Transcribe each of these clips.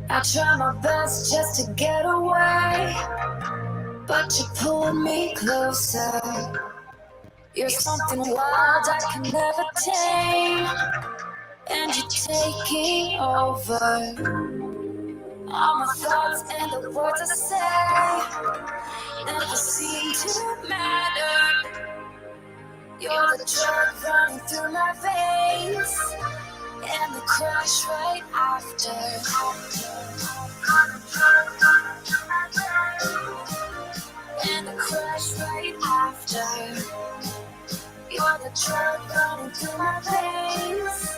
I try my best just to get away, but you pulled me closer. You're something wild I can never tame, and you're taking over. All my thoughts and the words I say never seem to matter. You're the drug running through my veins, and the crash right after. And the crash right after. You're the drug running through my veins,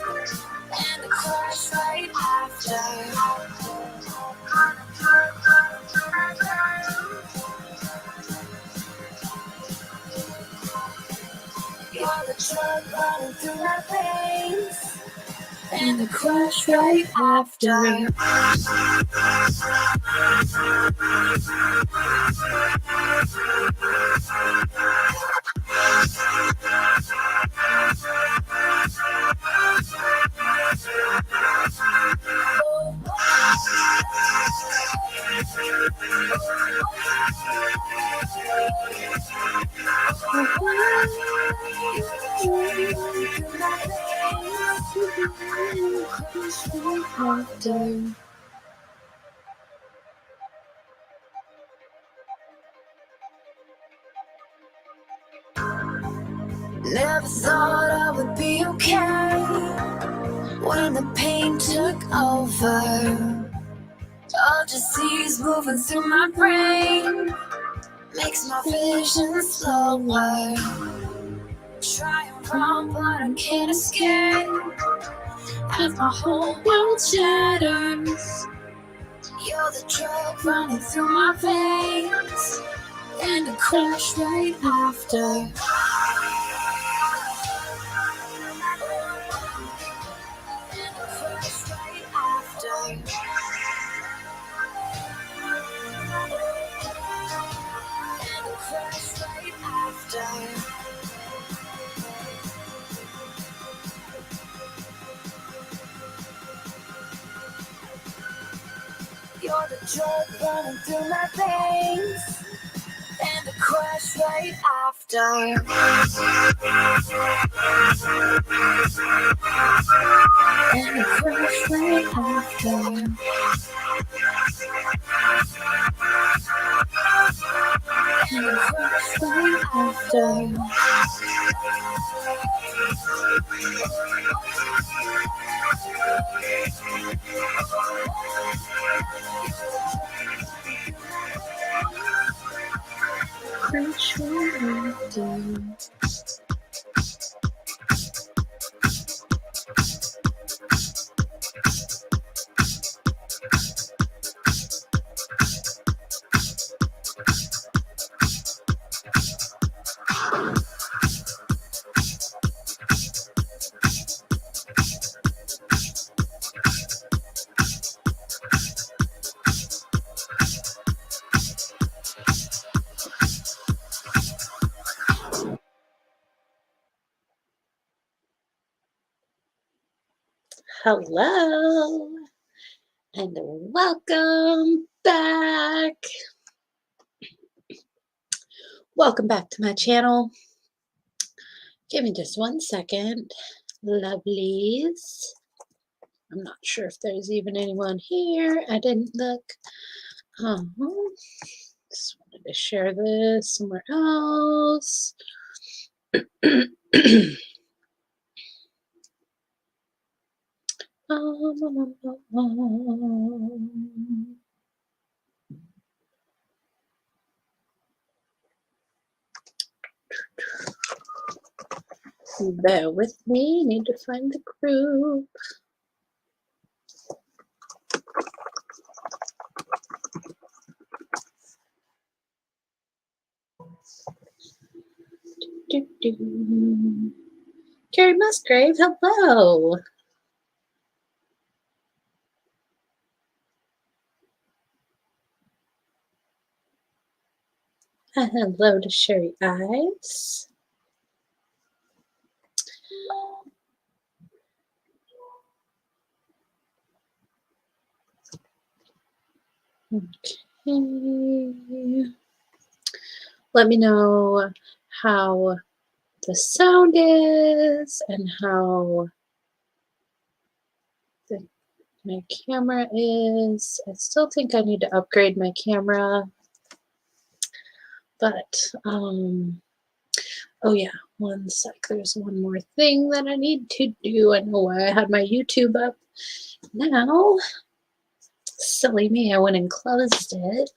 and the crash right after. You're the drug running through my veins, and the crash right after. Never thought I would be okay when the pain took over. All disease moving through my brain makes my vision slower. Try and run, but I can't escape as my whole world shatters. You're the drug running through my veins, and the crash right after. And the crash right after. And the crash right after. You're the drug running through my veins, and the crash right after. And the crash right after. And the crash right after. Crash right after. Hello and welcome back. Welcome back to my channel. Give me just 1 second, lovelies. I'm not sure if there's even anyone here. I didn't look. Just wanted to share this somewhere else. Bear with me, need to find the group. Do. Carrie Musgrave, hello. Hello to Sherry Eyes. Okay. Let me know how the sound is and how my camera is. I still think I need to upgrade my camera, but oh yeah, one sec. There's one more thing that I need to do. I know why I had my YouTube up. Now, silly me, I went and closed it.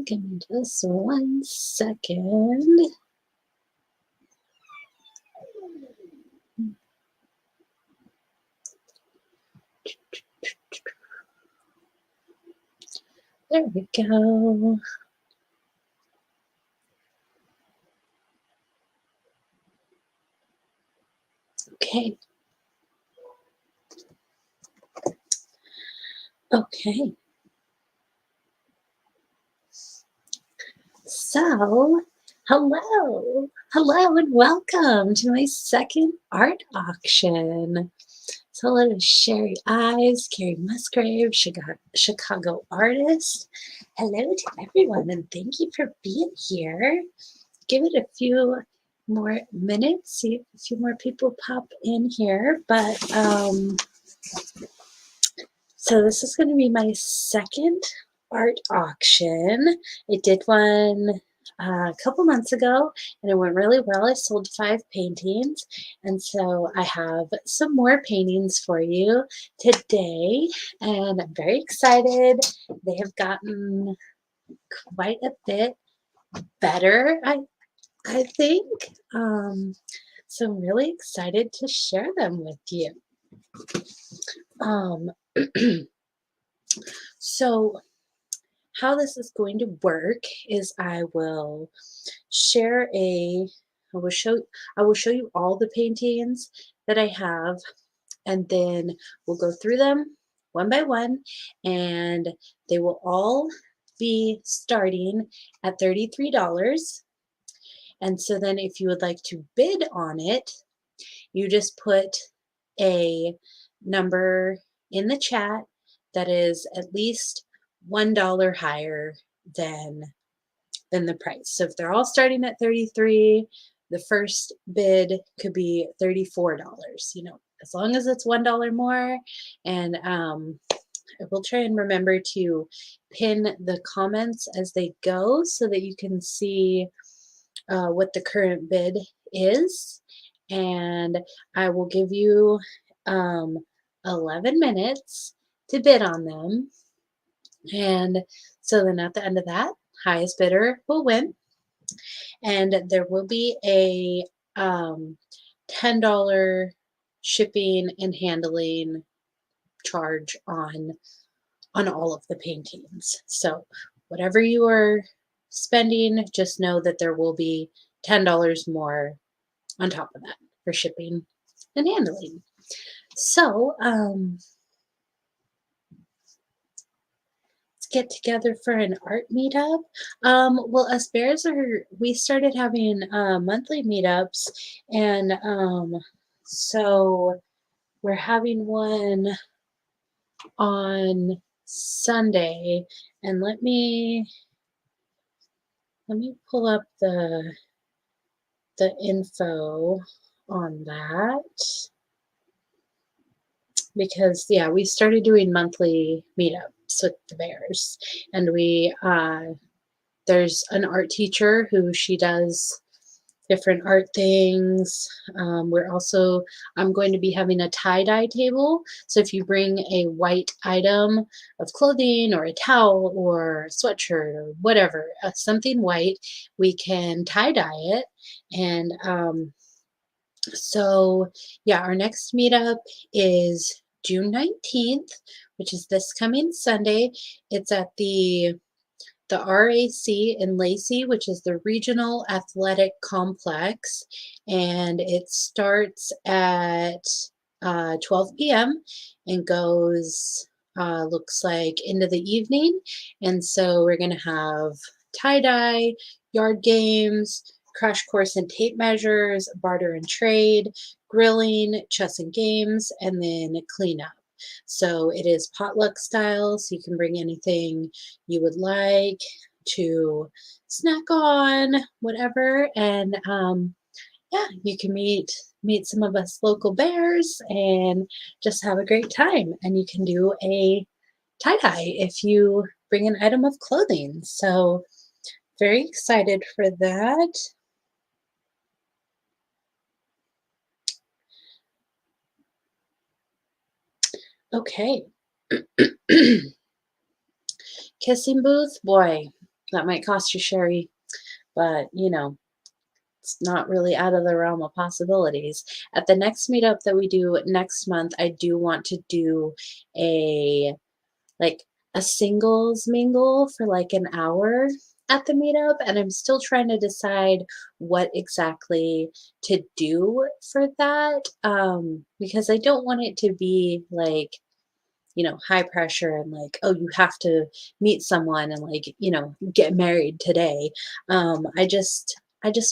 Give me just 1 second. There we go. Okay. Okay. So, hello, and welcome to my second art auction. So, hello to Sherry Eyes, Carrie Musgrave, Chicago artist. Hello to everyone, and thank you for being here. Give it a few more minutes, see if a few more people pop in here. But so this is going to be my second art auction. I did one a couple months ago and it went really well. I sold 5 paintings, and so I have some more paintings for you today, and I'm very excited. They have gotten quite a bit better, I think. So I'm really excited to share them with you. Um, so how this is going to work is I will show you all the paintings that I have, and then we'll go through them one by one, and they will all be starting at $33. And so then if you would like to bid on it, you just put a number in the chat that is at least $1 higher than the price. So if they're all starting at 33, the first bid could be $34, as long as it's $1 more. And I will try and remember to pin the comments as they go so that you can see what the current bid is. And I will give you 11 minutes to bid on them. And so then at the end of that, highest bidder will win. And there will be a $10 shipping and handling charge on all of the paintings. So whatever you are spending, just know that there will be $10 more on top of that for shipping and handling. So let's get together for an art meetup. Well, us bears we started having monthly meetups, and so we're having one on Sunday, and let me pull up the info on that, because yeah, we started doing monthly meetups with the bears, and we there's an art teacher who she does different art things. I'm going to be having a tie-dye table. So if you bring a white item of clothing or a towel or a sweatshirt or whatever, something white, we can tie-dye it. And so yeah, our next meetup is June 19th, which is this coming Sunday. It's at the the RAC in Lacey, which is the Regional Athletic Complex, and it starts at 12 p.m. and goes, looks like, into the evening. And so we're going to have tie-dye, yard games, crash course and tape measures, barter and trade, grilling, chess and games, and then cleanup. So it is potluck style, so you can bring anything you would like to snack on, whatever. And yeah, you can meet some of us local bears and just have a great time. And you can do a tie-dye if you bring an item of clothing. So very excited for that. Okay. Kissing booth, boy, that might cost you, Sherry, but you know, it's not really out of the realm of possibilities. At the next meetup that we do next month, I do want to do a like a singles mingle for like an hour at the meetup, and I'm still trying to decide what exactly to do for that, because I don't want it to be like, you know, high pressure and like, oh, you have to meet someone and like, you know, get married today. I just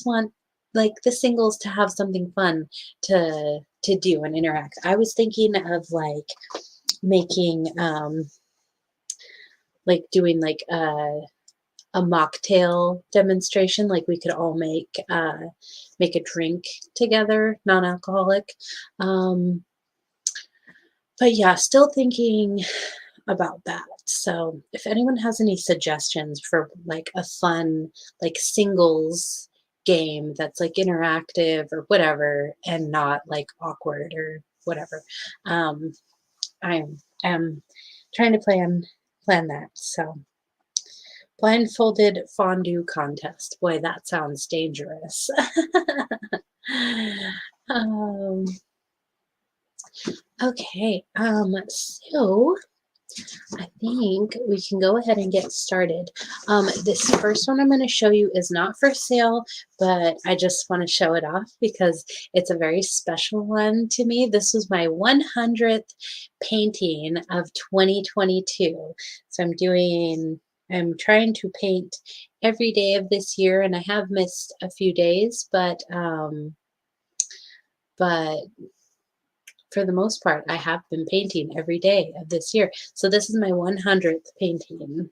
want like the singles to have something fun to do and interact. I was thinking of like making like doing like a mocktail demonstration, like we could all make a drink together, non-alcoholic. um but yeah, still thinking about that. So if anyone has any suggestions for like a fun like singles game that's like interactive or whatever and not like awkward or whatever, um I am trying to plan that. So blindfolded fondue contest, boy, that sounds dangerous. um okay, so I think we can go ahead and get started. This first one I'm going to show you is not for sale, but I just want to show it off because it's a very special one to me. This was my 100th painting of 2022. So I'm trying to paint every day of this year, and I have missed a few days, but for the most part, I have been painting every day of this year. So this is my 100th painting.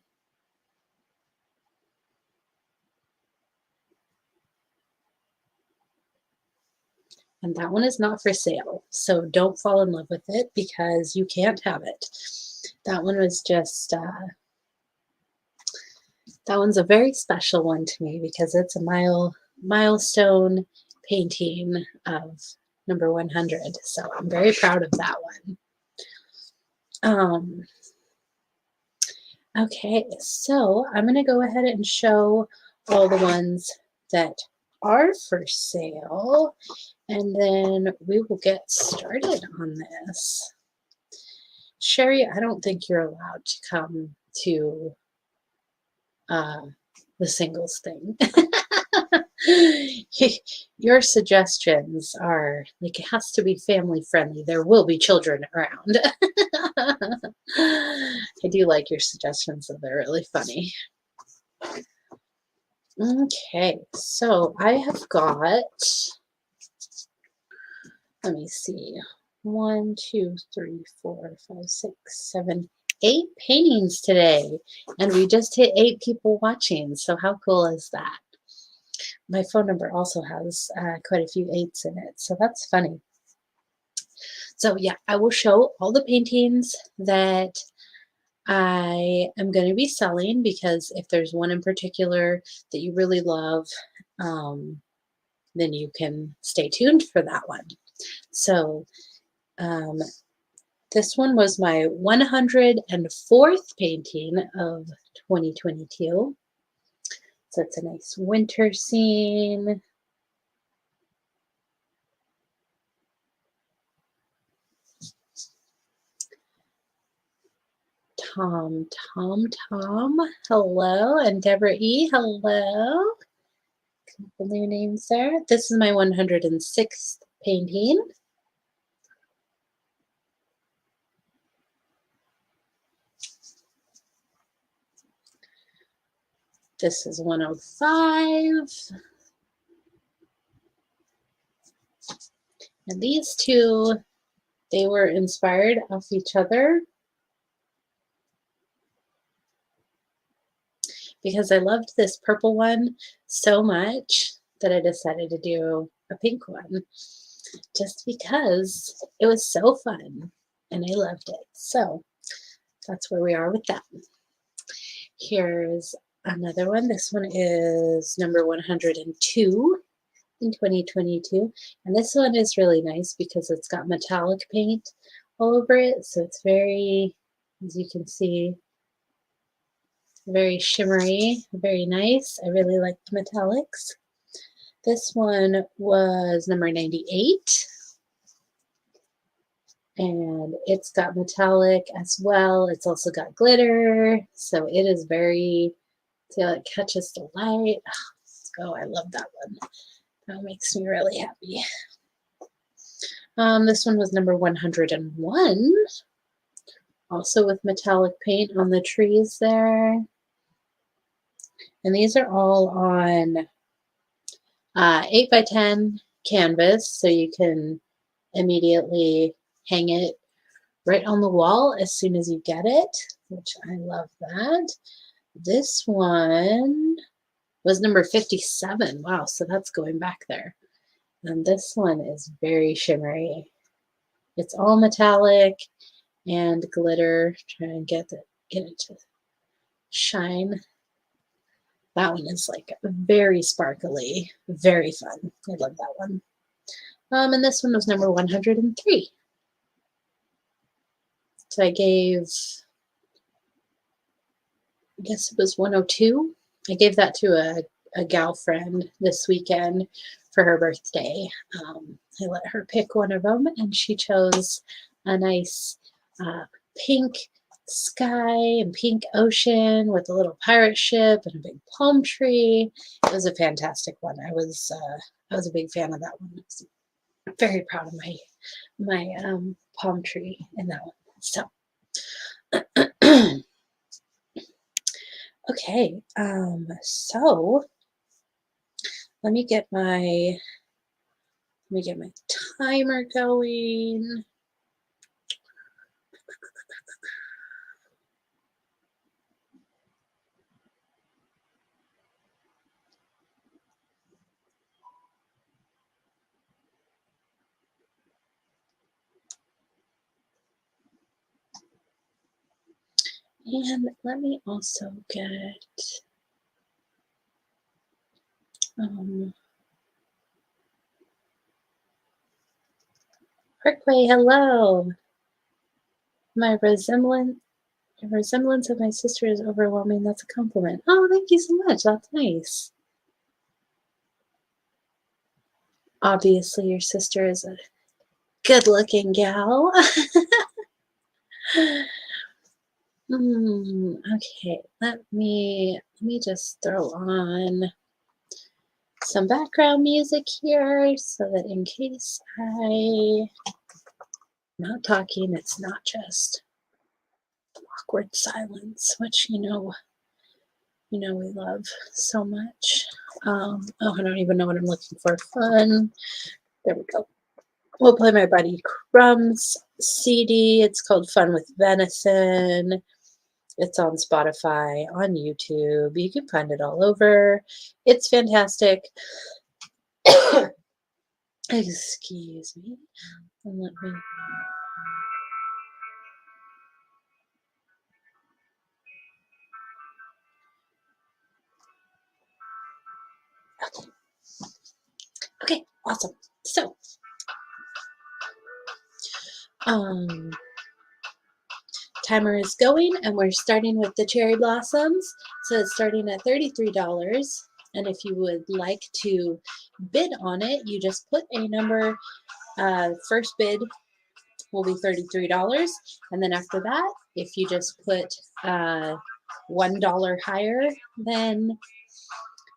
And that one is not for sale. So don't fall in love with it because you can't have it. That one was just, that one's a very special one to me because it's a milestone painting of number 100. So I'm very proud of that one. Okay, so I'm going to go ahead and show all the ones that are for sale, and then we will get started on this. Sherry, I don't think you're allowed to come to the singles thing. Your suggestions are like, it has to be family friendly. There will be children around. I do like your suggestions, though. They're really funny. Okay, so I have got, let me see, 1, 2, 3, 4, 5, 6, 7, 8 paintings today, and we just hit 8 people watching. So how cool is that? My phone number also has quite a few 8s in it, so that's funny. So yeah, I will show all the paintings that I am going to be selling, because if there's one in particular that you really love, then you can stay tuned for that one. So this one was my 104th painting of 2022. So it's a nice winter scene. Tom, hello, and Deborah E, hello. Couple new names there. This is my 106th painting. This is 105. And these two, they were inspired off each other because I loved this purple one so much that I decided to do a pink one just because it was so fun and I loved it. So that's where we are with that. Here's another one. This one is number 102 in 2022. And this one is really nice because it's got metallic paint all over it. So it's very, as you can see, very shimmery, very nice. I really like the metallics. This one was number 98. And it's got metallic as well. It's also got glitter. So it is very, see how it catches the light. Oh, I love that one. That makes me really happy. This one was number 101. Also with metallic paint on the trees there. And these are all on 8 by 10 canvas, so you can immediately hang it right on the wall as soon as you get it, which I love that. This one was number 57. Wow, so that's going back there. And this one is very shimmery. It's all metallic and glitter. Try and get it to shine. That one is like very sparkly, very fun. I love that one. And this one was number 103. So I guess it was 102. I gave that to a gal friend this weekend for her birthday. I let her pick one of them, and she chose a nice pink sky and pink ocean with a little pirate ship and a big palm tree. It was a fantastic one. I was a big fan of that one. I was very proud of my palm tree in that one. So okay, so let me get my timer going. And let me also get Parkway, hello. My resemblance of my sister is overwhelming. That's a compliment. Oh, thank you so much. That's nice. Obviously, your sister is a good-looking gal. Okay, let me just throw on some background music here so that in case I'm not talking, it's not just awkward silence, which you know we love so much. Oh, I don't even know what I'm looking for. Fun. There we go. We'll play my buddy Crumb's CD. It's called Fun with Venison. It's on Spotify, on YouTube. You can find it all over. It's fantastic. Excuse me. And let me. Okay, awesome. So, timer is going, and we're starting with the cherry blossoms. So it's starting at $33. And if you would like to bid on it, you just put a number, first bid will be $33. And then after that, if you just put $1 higher than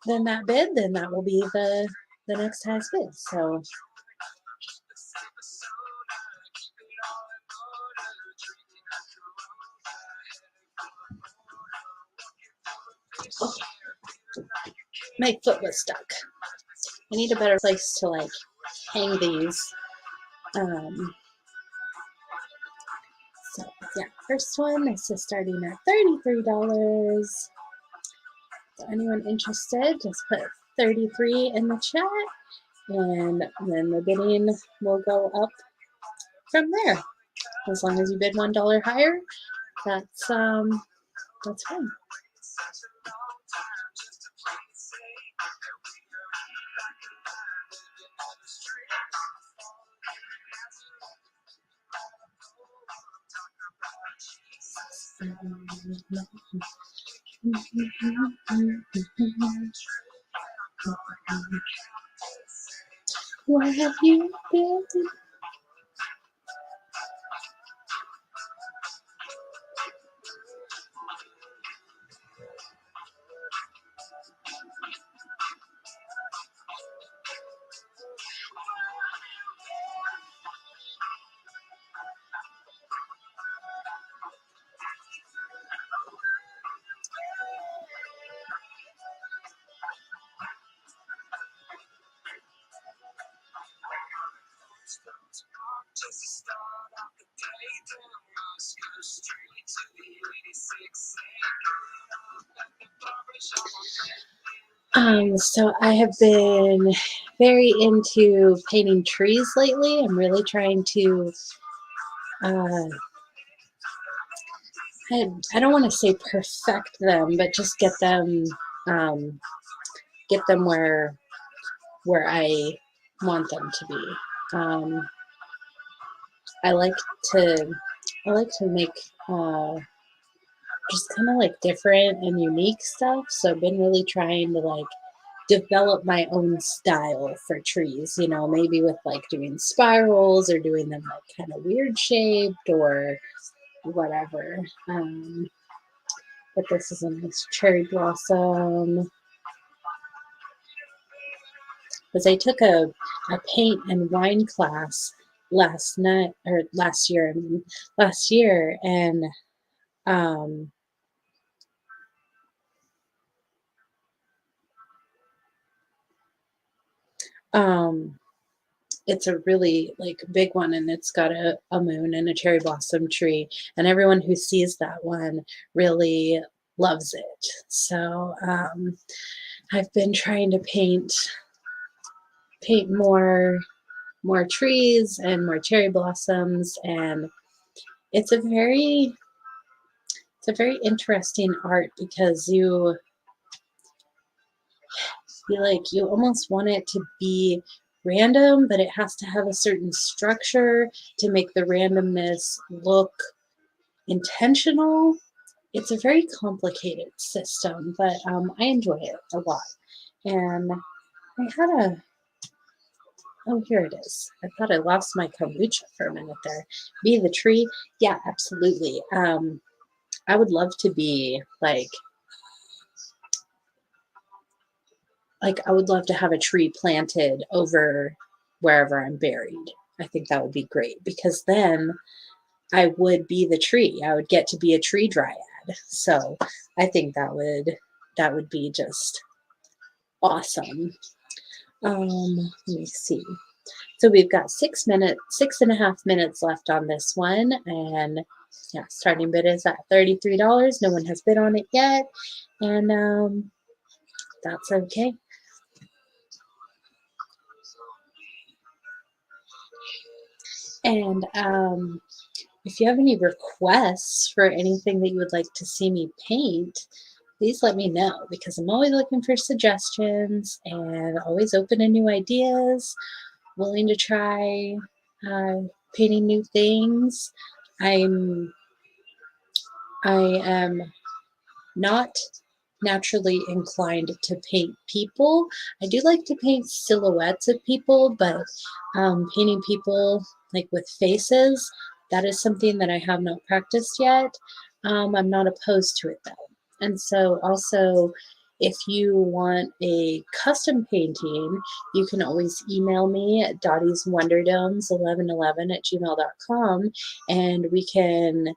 that bid, then that will be the next highest bid. So my foot was stuck. I need a better place to like hang these. So yeah, first one, this is starting at $33. So anyone interested, just put 33 in the chat, and then the bidding will go up from there. As long as you bid $1 higher, that's fine. Where have you been? So I have been very into painting trees lately. I'm really trying to, I don't want to say perfect them, but just get them where I want them to be. I like to make just kind of like different and unique stuff. So I've been really trying to like develop my own style for trees, you know, maybe with like doing spirals or doing them like kind of weird shaped or whatever. But this is a nice cherry blossom. Because I took a paint and wine class last year, and it's a really like big one, and it's got a moon and a cherry blossom tree, and everyone who sees that one really loves it. So I've been trying to paint more trees and more cherry blossoms, and it's a very interesting art because you almost want it to be random, but it has to have a certain structure to make the randomness look intentional. It's a very complicated system, but I enjoy it a lot. And I had oh, here it is. I thought I lost my kombucha for a minute there. Be the tree? Yeah, absolutely. I would love to be like I would love to have a tree planted over wherever I'm buried. I think that would be great because then I would be the tree. I would get to be a tree dryad. So I think that would be just awesome. Let me see. So we've got 6.5 minutes left on this one, and yeah, starting bid is at $33. No one has bid on it yet, and that's okay. And if you have any requests for anything that you would like to see me paint, please let me know because I'm always looking for suggestions and always open to new ideas, willing to try painting new things. I am not naturally inclined to paint people. I do like to paint silhouettes of people, but painting people like with faces, that is something that I have not practiced yet. I'm not opposed to it though. And so also, if you want a custom painting, you can always email me at dottieswonderdomes1111 at gmail.com, and we can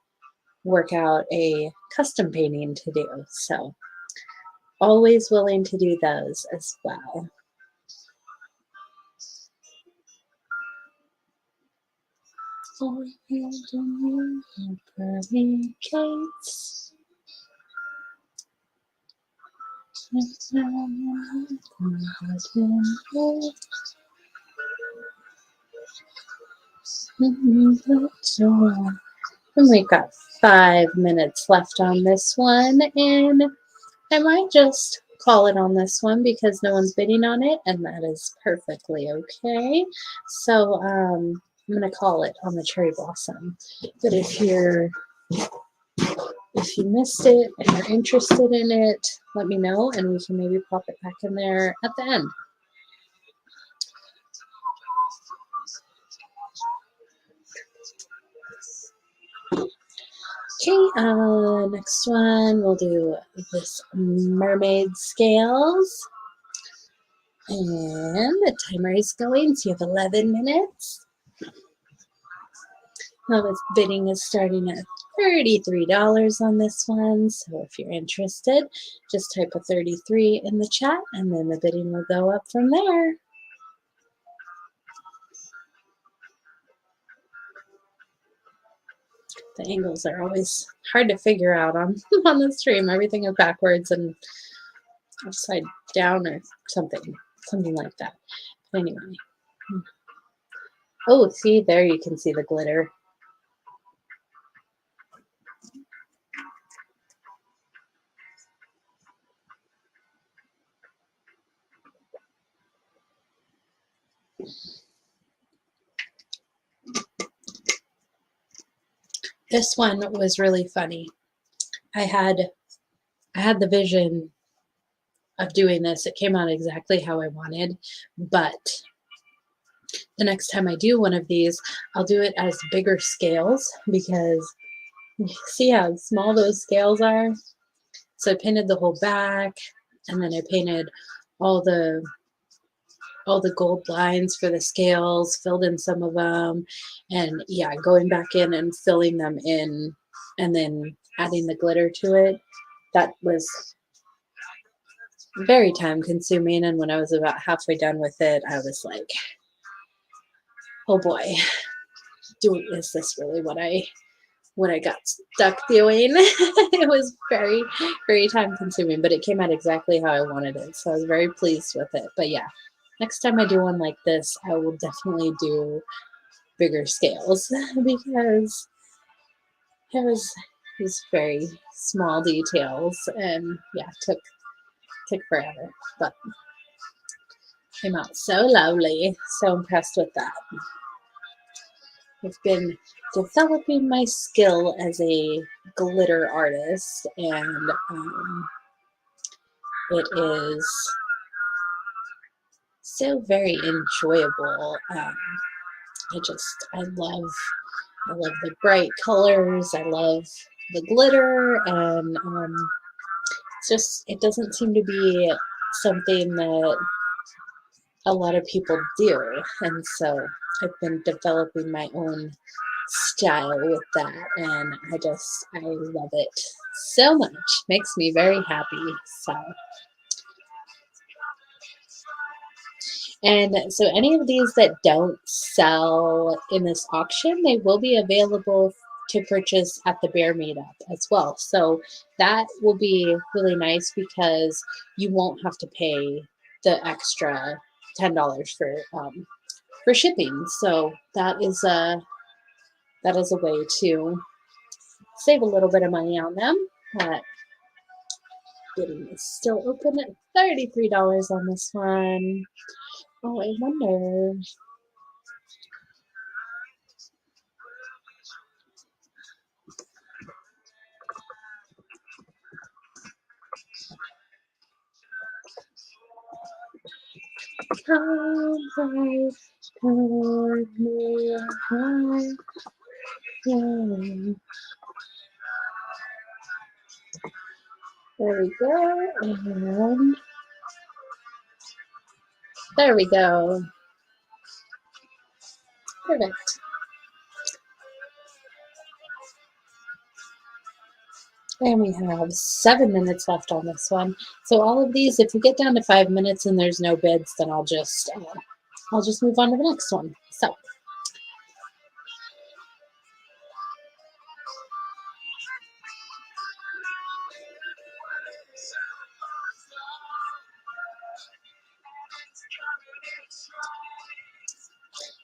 work out a custom painting to do. So always willing to do those as well. And we've got 5 minutes left on this one, and I might just call it on this one because no one's bidding on it, and that is perfectly okay. So I'm going to call it on the cherry blossom. But if you missed it and you're interested in it, let me know, and we can maybe pop it back in there at the end. Okay, next one, we'll do this mermaid scales. And the timer is going, so you have 11 minutes. This bidding is starting at $33 on this one, so if you're interested, just type a 33 in the chat, and then the bidding will go up from there. The angles are always hard to figure out on the stream. Everything is backwards and upside down or something like that. But anyway. Oh, see, there you can see the glitter. This one was really funny. I had the vision of doing this. It came out exactly how I wanted, but the next time I do one of these, I'll do it as bigger scales because you see how small those scales are? So I painted the whole back, and then I painted all the gold lines for the scales, filled in some of them, and yeah, going back in and filling them in and then adding the glitter to it. That was very time consuming, and when I was about halfway done with it, I was like, oh boy, is this really what I got stuck doing? It was very, very time consuming, but it came out exactly how I wanted it, so I was very pleased with it. But yeah, next time I do one like this, I will definitely do bigger scales because it was very small details, and yeah, took forever, but came out so lovely. So impressed with that. I've been developing my skill as a glitter artist, and it is so very enjoyable. I love the bright colors. I love the glitter, and it doesn't seem to be something that a lot of people do, and so I've been developing my own style with that, and I love it so much. Makes me very happy. So any of these that don't sell in this auction, they will be available to purchase at the bear meetup as well. So that will be really nice because you won't have to pay the extra $10 for shipping. So that is a way to save a little bit of money on them. But bidding is still open at $33 on this one. Oh, I wonder. Come right toward me, high, yeah. There we go, and there we go. Perfect. And we have 7 minutes left on this one. So all of these, if you get down to 5 minutes and there's no bids, then I'll just move on to the next one. So.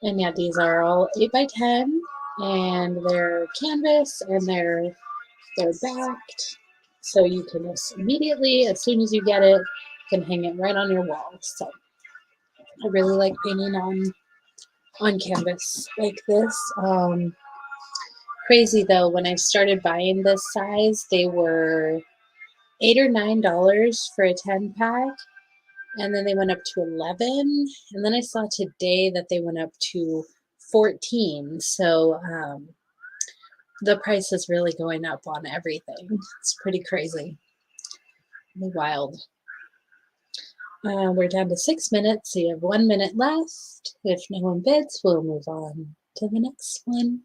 And yeah, these are all 8 by 10, and they're canvas, and they're backed, so you can just immediately, as soon as you get it, you can hang it right on your wall. So I really like painting on canvas like this. Crazy though, when I started buying this size, they were $8 or $9 for a 10 pack, and then they went up to 11, and then I saw today that they went up to 14. So the price is really going up on everything. It's pretty crazy. Wild. We're down to 6 minutes, so you have 1 minute left. If no one bids, we'll move on to the next one.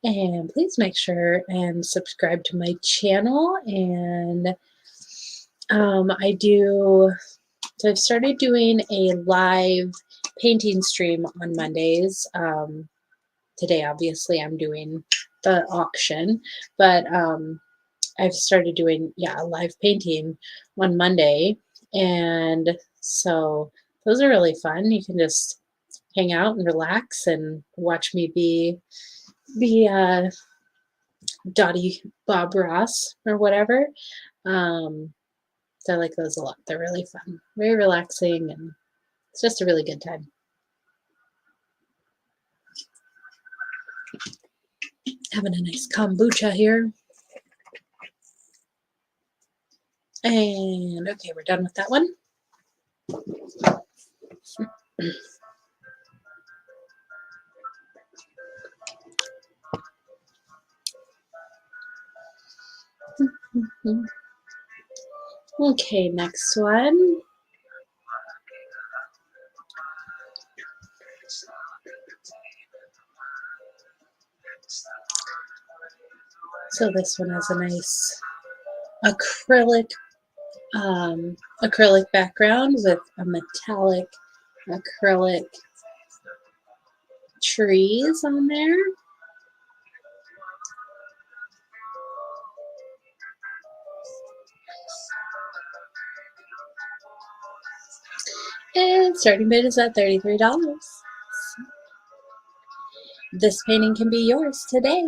And please make sure and subscribe to my channel. And so I've started doing a live painting stream on Mondays. Today, obviously, I'm doing the auction, but I've started doing, a live painting on Monday. And so those are really fun. You can just hang out and relax and watch me be Dottie Bob Ross or whatever. So I like those a lot. They're really fun, very relaxing, and it's just a really good time. Having a nice kombucha here. And okay, we're done with that one. Okay, next one. So this one has a nice acrylic background with a metallic acrylic trees on there. And starting bid is at $33. This painting can be yours today.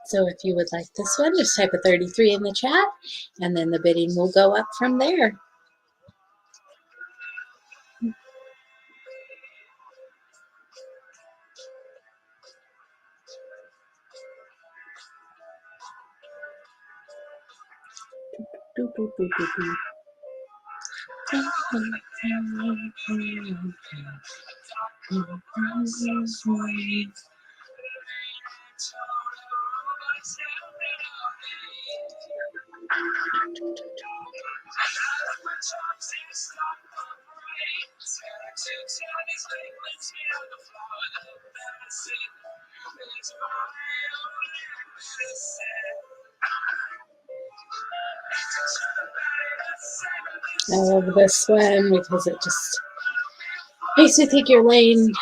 So if you would like this one, just type a 33 in the chat, and then the bidding will go up from there. I love this one because it just makes you think you're laying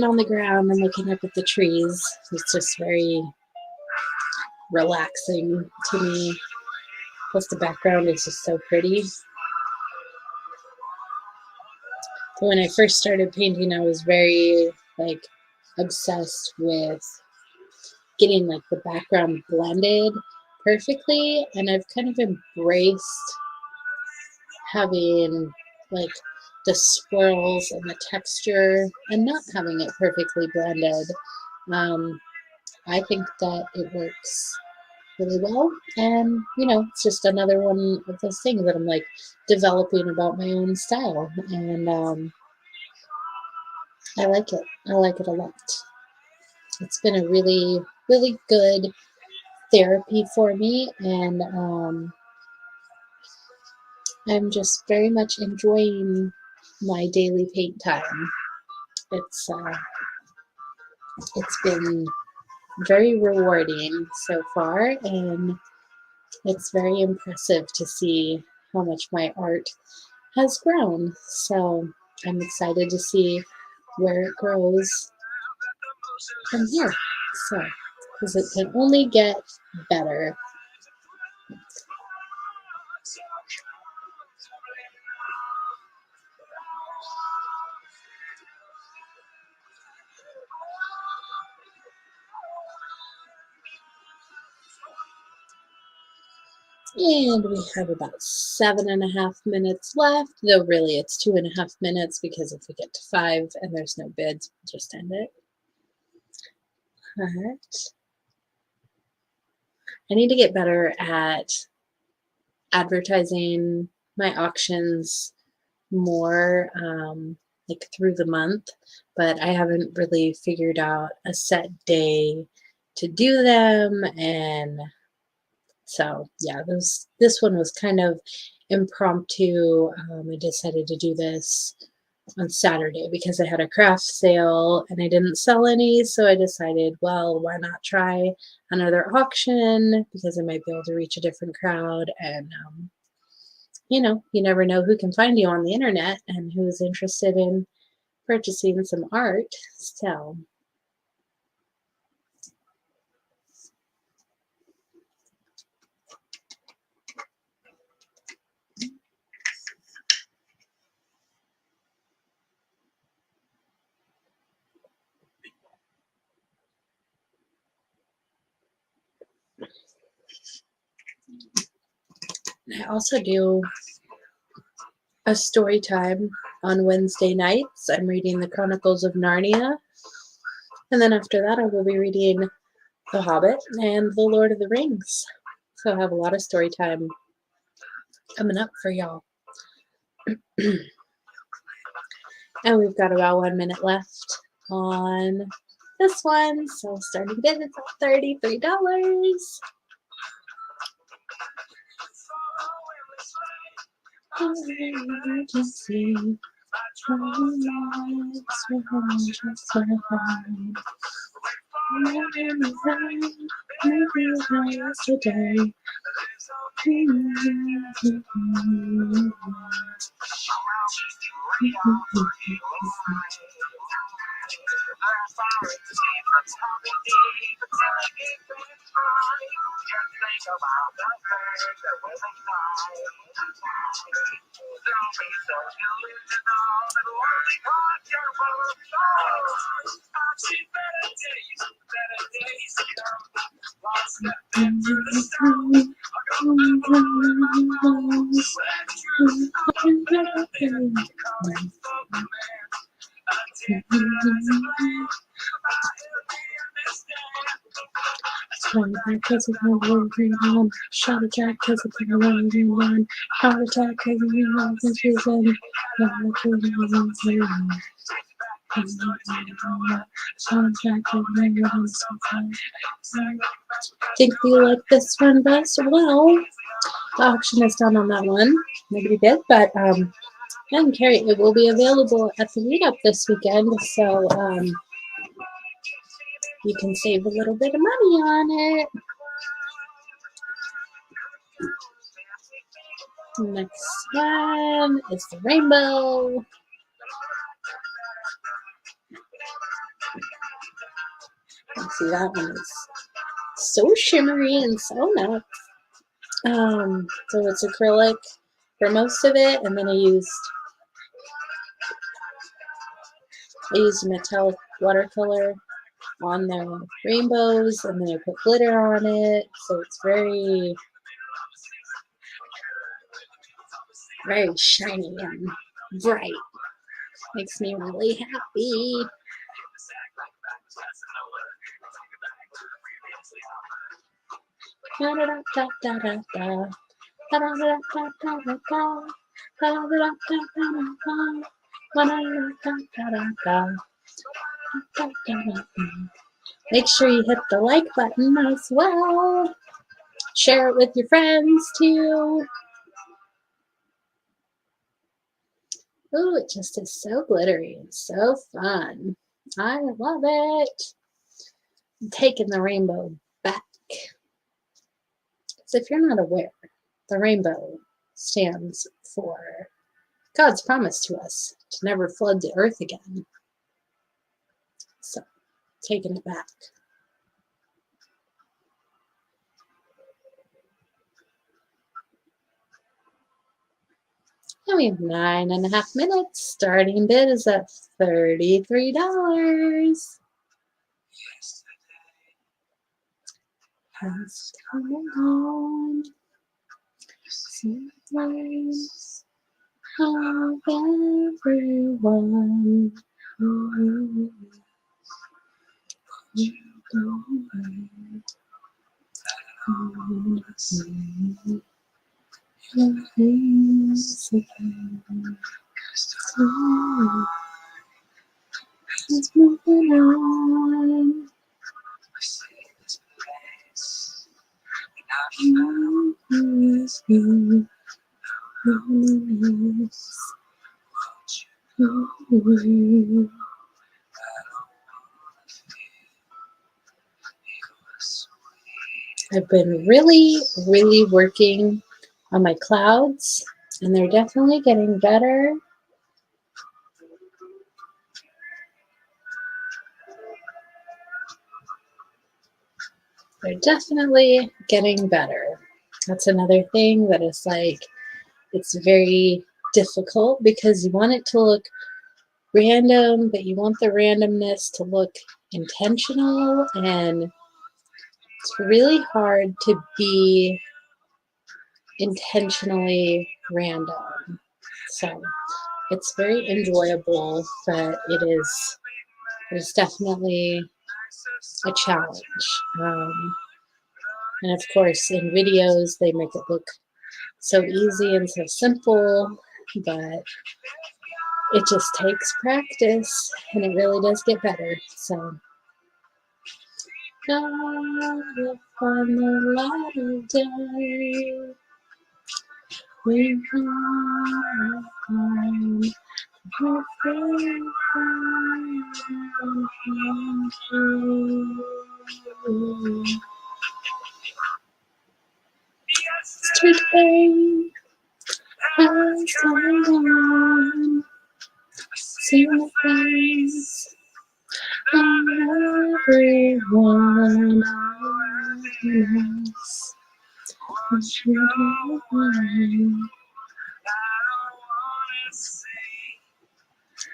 on the ground and looking up at the trees. It's just very relaxing to me. Plus the background is just so pretty. So when I first started painting, I was very obsessed with getting the background blended perfectly, and I've kind of embraced having the swirls and the texture and not having it perfectly blended. I think that it works really well. And, it's just another one of those things that I'm like developing about my own style. And I like it. I like it a lot. It's been a really, really good therapy for me. And I'm just very much enjoying my daily paint time. It's it's been very rewarding so far, and it's very impressive to see how much my art has grown. So I'm excited to see where it grows from here. So, because it can only get better. And we have about 7.5 minutes left, though really it's 2.5 minutes, because if we get to 5 and there's no bids, we'll just end it. But I need to get better at advertising my auctions more, like through the month, but I haven't really figured out a set day to do them. And so, yeah, this one was kind of impromptu. I decided to do this on Saturday because I had a craft sale and I didn't sell any. So I decided, well, why not try another auction, because I might be able to reach a different crowd. And, you never know who can find you on the internet and who's interested in purchasing some art. So, I also do a story time on Wednesday nights. I'm reading the Chronicles of Narnia. And then after that, I will be reading The Hobbit and The Lord of the Rings. So I have a lot of story time coming up for y'all. And we've got about 1 minute left on this one. So starting bid is at $33. Emergency. Yesterday. Because of the rolling on, shot attack because of the rolling on, heart attack because of the rolling season, think we like this one best. Well, the auction is done on that one. Nobody bid, but and Carrie, it will be available at the meetup this weekend, so you can save a little bit of money on it. Next one is the rainbow. You see, that one is so shimmery and so nuts. So it's acrylic for most of it, and then I used metallic watercolor on the rainbows, and then I put glitter on it, so it's very, very shiny and bright. Makes me really happy. Make sure you hit the like button as well. Share it with your friends too. Oh, it just is so glittery and so fun. I love it. I'm taking the rainbow back. So if you're not aware, the rainbow stands for God's promise to us to never flood the earth again. So, taking it back. And we have 9.5 minutes. Starting bid is at $33. Has come on. See the lives of everyone who is it's moving on. I've been really working on my clouds, and they're definitely getting better. They're definitely getting better. That's another thing that is like, it's very difficult because you want it to look random, but you want the randomness to look intentional, and it's really hard to be intentionally random. So it's very enjoyable, but it's definitely a challenge. And of course, in videos, they make it look so easy and so simple, but it just takes practice, and it really does get better. So, gotta find the light of day. We gotta find the today has come on. See the face of everyone else.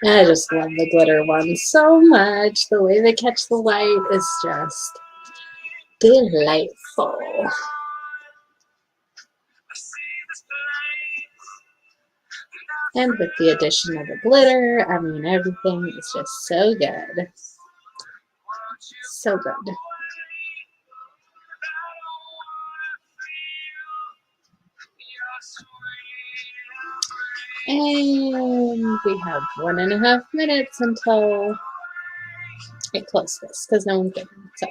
I just love the glitter one so much. The way they catch the light is just delightful. And with the addition of the glitter, I mean, everything is just so good. So good. And we have 1.5 minutes until I close this because no one's getting it. So.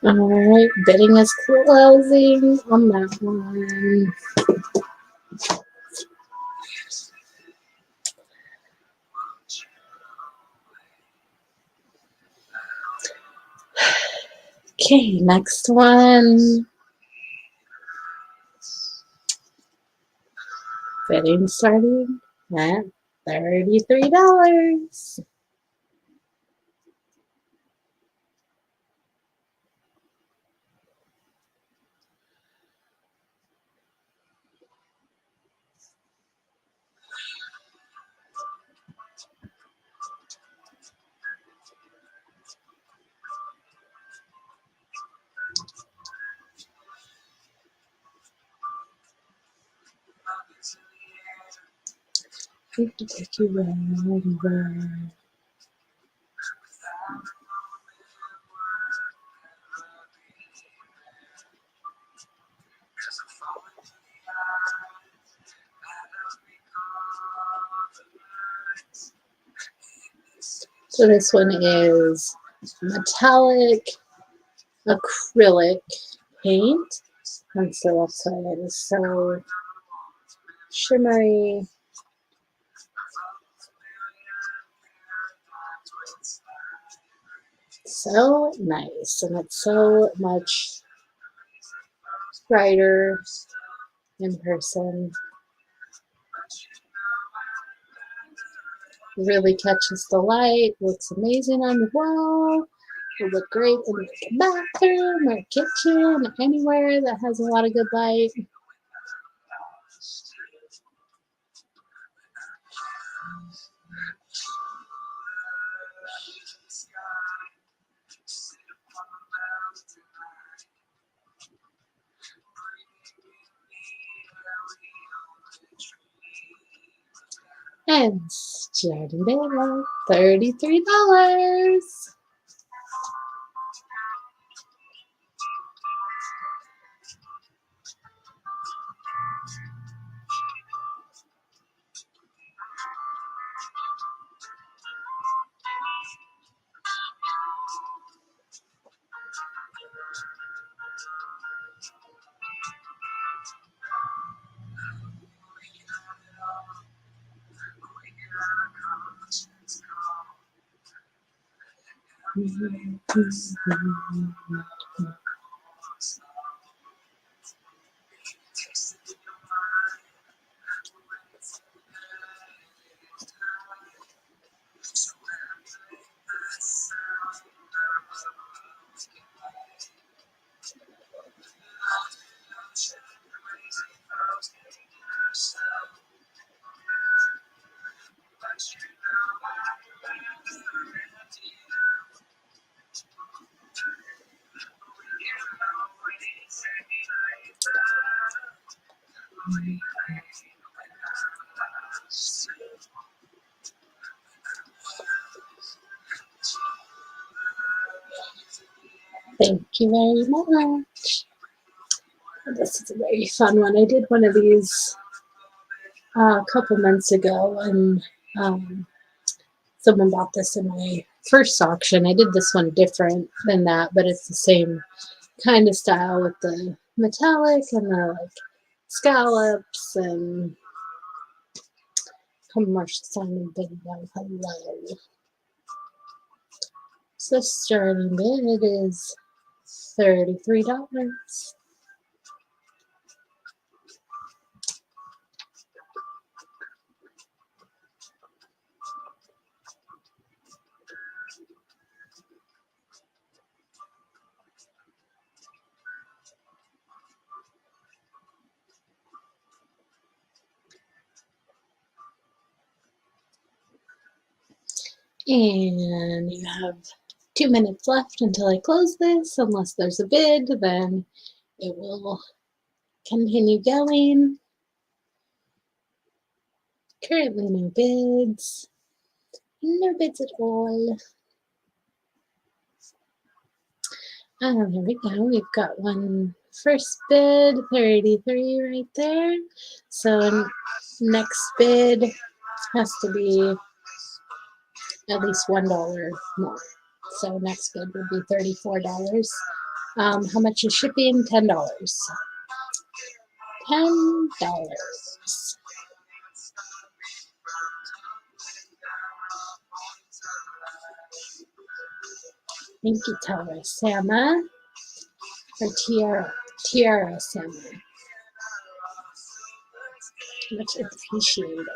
Alright, bidding is closing on that one. Okay, next one. Bidding starting at $33. We can take you around. So this one is metallic acrylic paint. That's the website. It is so shimmery. So nice. And it's so much brighter in person. Really catches the light. Looks amazing on the wall. Will look great in the bathroom or kitchen or anywhere that has a lot of good light. And starting there, $33. Thank you very much. This is a very fun one. I did one of these a couple months ago, and someone bought this in my first auction. I did this one different than that, but it's the same kind of style with the metallic and the like scallops and commercial sounding video. Hello. So starting bid is $33. And you have 2 minutes left until I close this. Unless there's a bid, then it will continue going. Currently no bids. No bids at all. Here we go. We've got one first bid, 33 right there. So next bid has to be at least $1 more. So next bid would be $34. How much is shipping? $10. $10. Thank you, Tara Sama, or Tiara Sama. Much appreciated.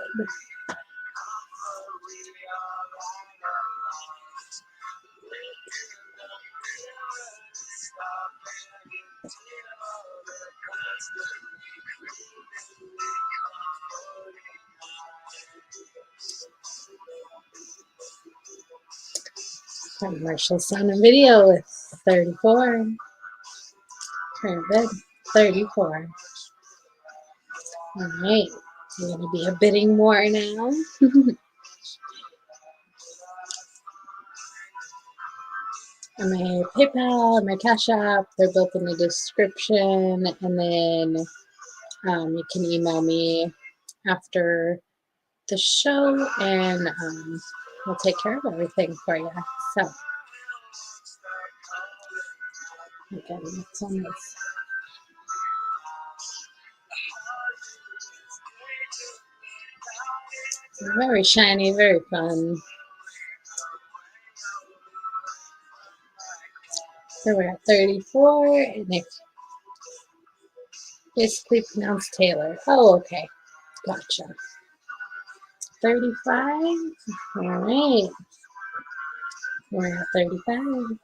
Commercial sound and video with 34. Current bid 34. All right, we're going to be a bidding war now. And my PayPal and my Cashapp, they're both in the description. And then you can email me after the show, and we'll take care of everything for you. So, again, that's on this. Very shiny, very fun. Here we're at 34, and they basically pronounced Taylor. Oh, okay. Gotcha. 35. All right. We're at 35.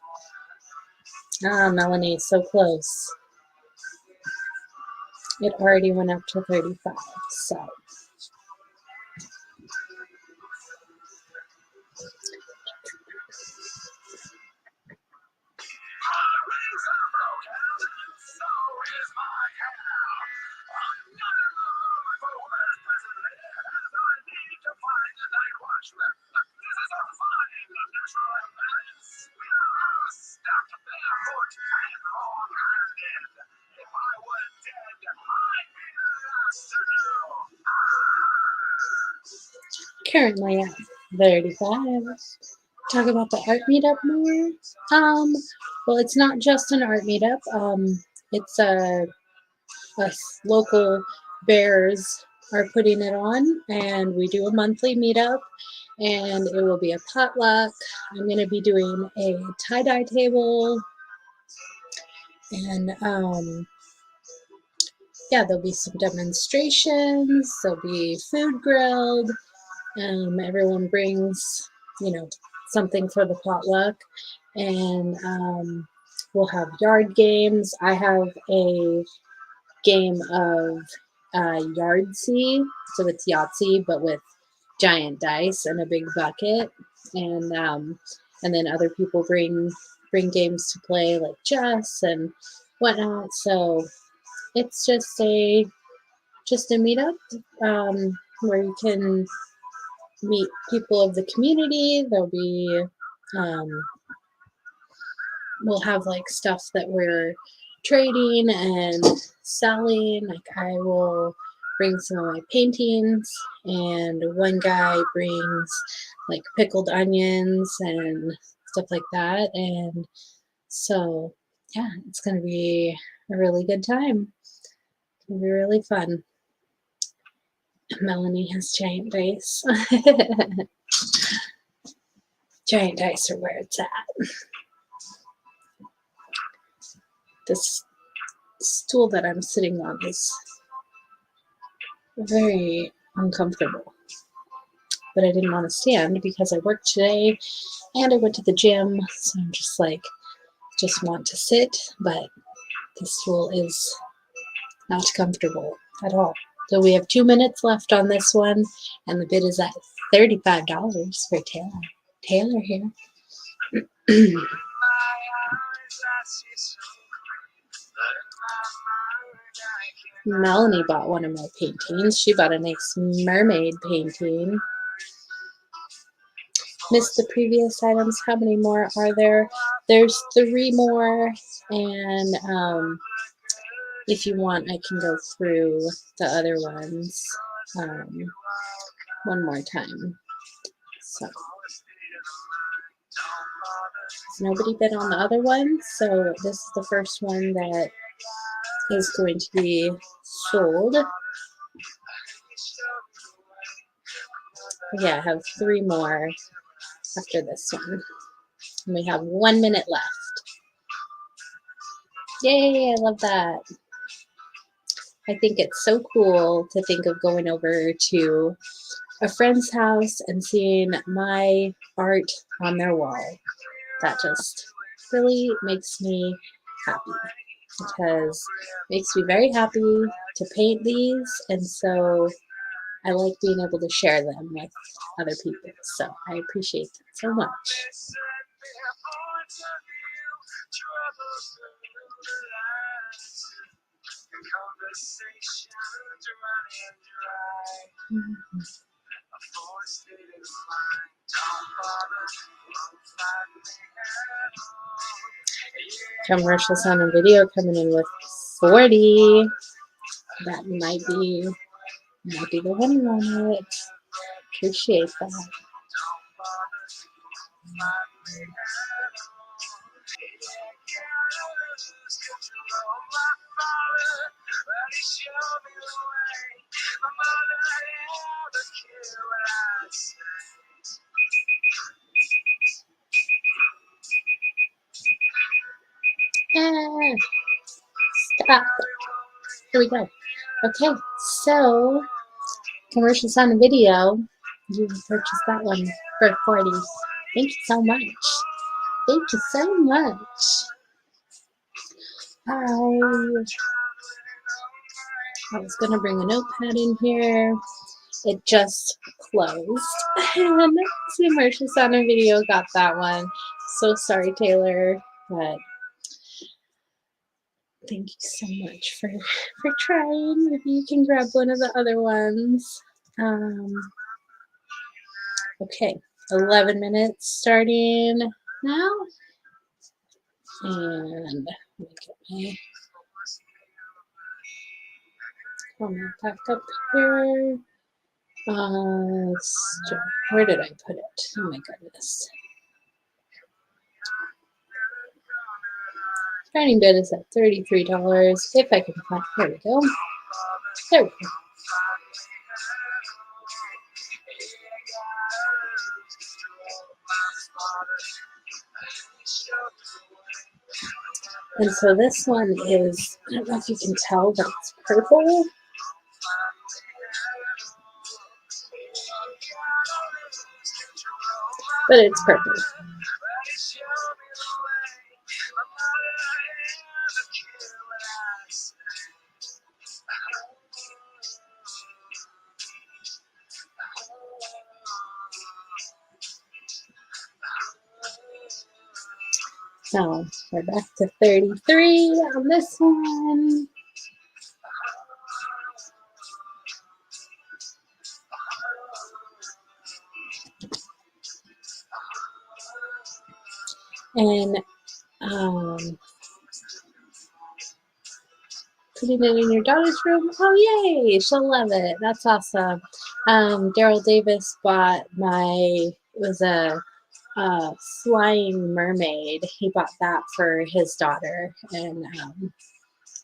Ah, Melanie, so close. It already went up to 35, so. Currently at 35. Talk about the art meetup more. Well, it's not just an art meetup. It's a local bears are putting it on, and we do a monthly meetup, and it will be a potluck. I'm going to be doing a tie-dye table, and yeah, there'll be some demonstrations. There'll be food grilled. Everyone brings, something for the potluck, and we'll have yard games. I have a game of Yahtzee, so it's Yahtzee but with giant dice and a big bucket, and then other people bring games to play like chess and whatnot. So it's just a meetup where you can meet people of the community. There'll be we'll have like stuff that we're trading and selling. Like I will bring some of my paintings, and one guy brings like pickled onions and stuff like that. And so yeah, it's gonna be a really good time. It's gonna be really fun. Melanie has giant dice. Giant dice are where it's at. This stool that I'm sitting on is very uncomfortable, but I didn't want to stand because I worked today and I went to the gym, so I'm just want to sit, but this stool is not comfortable at all. So we have 2 minutes left on this one, and the bid is at $35 for Taylor. Taylor here. Melanie bought one of my paintings. She bought a nice mermaid painting. missed the previous items, how many more are there? There's 3 more, and if you want, I can go through the other ones one more time. So, has nobody been on the other one? So this is the first one that is going to be sold. Yeah, I have 3 more after this one. And we have 1 minute left. Yay, I love that. I think it's so cool to think of going over to a friend's house and seeing my art on their wall. That just really makes me happy, because it makes me very happy to paint these, and so I like being able to share them with other people. So I appreciate that so much. Commercial sound and video coming in with 40. That might be the winning on it. Appreciate that. Ah, stop. Here we go. Okay, so commercial sound and video, you purchased that one for 40. Thank you so much. Thank you so much. I was going to bring a notepad in here. It just closed. And commercial sound and video got that one. So sorry, Taylor, but thank you so much for trying. If you can grab one of the other ones. Okay, 11 minutes starting now. And let me get my comment back up here. Where did I put it? Oh my goodness. Starting bid is at $33. If I can find, there we go. There we go. And so this one is, I don't know if you can tell, but it's purple. But it's purple. So we're back to 33 on this one. And putting it in your daughter's room. Oh, yay, she'll love it. That's awesome. Daryl Davis bought it was a flying mermaid. He bought that for his daughter, and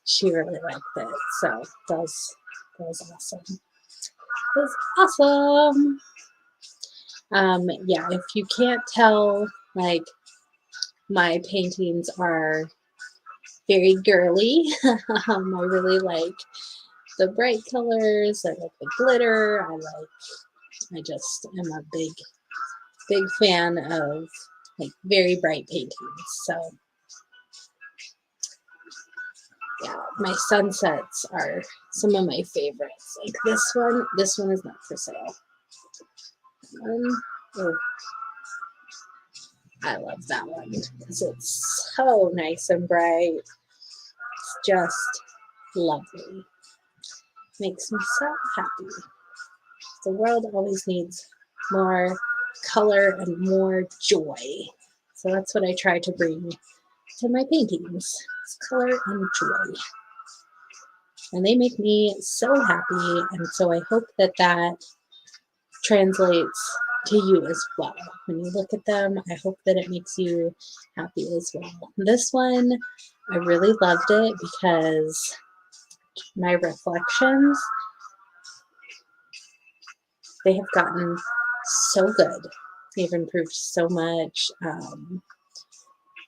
she really liked it. So that was awesome. It was awesome. Yeah, if you can't tell, like, my paintings are very girly. I really like the bright colors. I like the glitter. I just am a big fan of, like, very bright paintings. So yeah, my sunsets are some of my favorites. Like this one is not for sale. Oh, I love that one because it's so nice and bright. It's just lovely. Makes me so happy. The world always needs more color and more joy. So that's what I try to bring to my paintings. It's color and joy. And they make me so happy, and so I hope that that translates to you as well. When you look at them, I hope that it makes you happy as well. This one, I really loved it because my reflections, they have gotten so good. They've improved so much.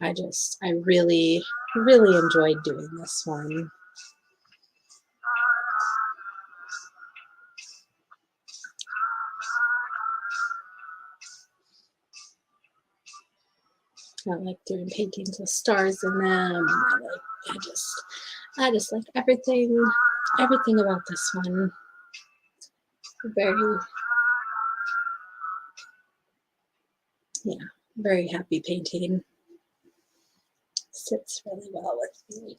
I really, really enjoyed doing this one. I like doing paintings with stars in them. I just like everything about this one. Very happy painting. Sits really well with me.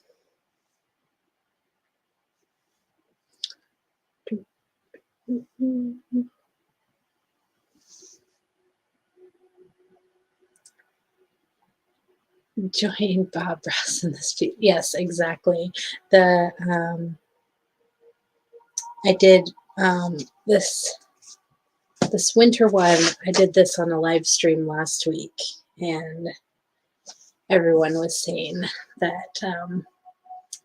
Enjoying Bob Ross in this piece. Yes, exactly. The I did this winter one. I did this on a live stream last week, and everyone was saying that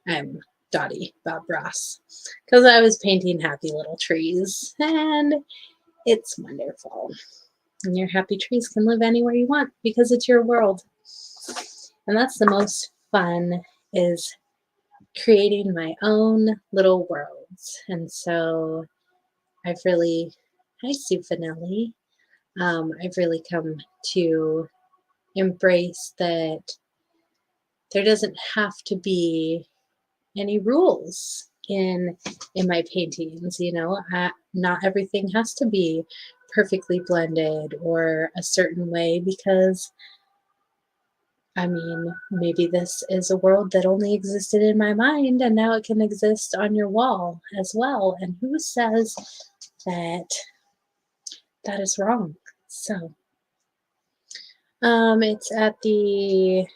I'm Dottie Bob Ross because I was painting happy little trees, and it's wonderful. And your happy trees can live anywhere you want because it's your world. And that's the most fun, is creating my own little worlds. And so I've really, hi Sue Finelli, I've really come to embrace that there doesn't have to be any rules in my paintings. You know, not everything has to be perfectly blended or a certain way, because I mean, maybe this is a world that only existed in my mind, and now it can exist on your wall as well. And who says that that is wrong? So, it's at the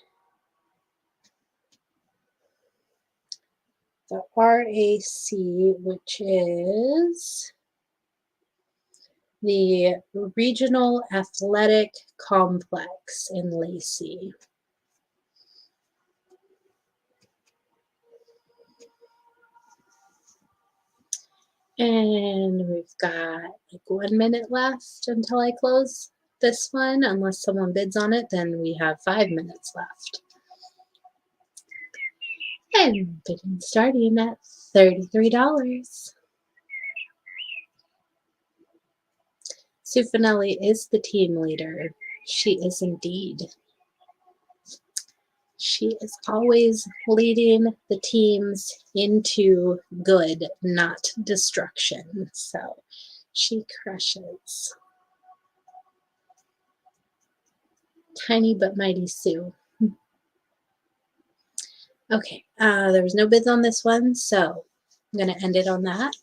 RAC, which is the Regional Athletic Complex in Lacey. And we've got like 1 minute left until I close this one. Unless someone bids on it, then we have 5 minutes left. And bidding starting at $33. Sue Finelli is the team leader. She is indeed. She is always leading the teams into good, not destruction. So she crushes. Tiny but mighty Sue. Okay, there was no bids on this one, so I'm going to end it on that.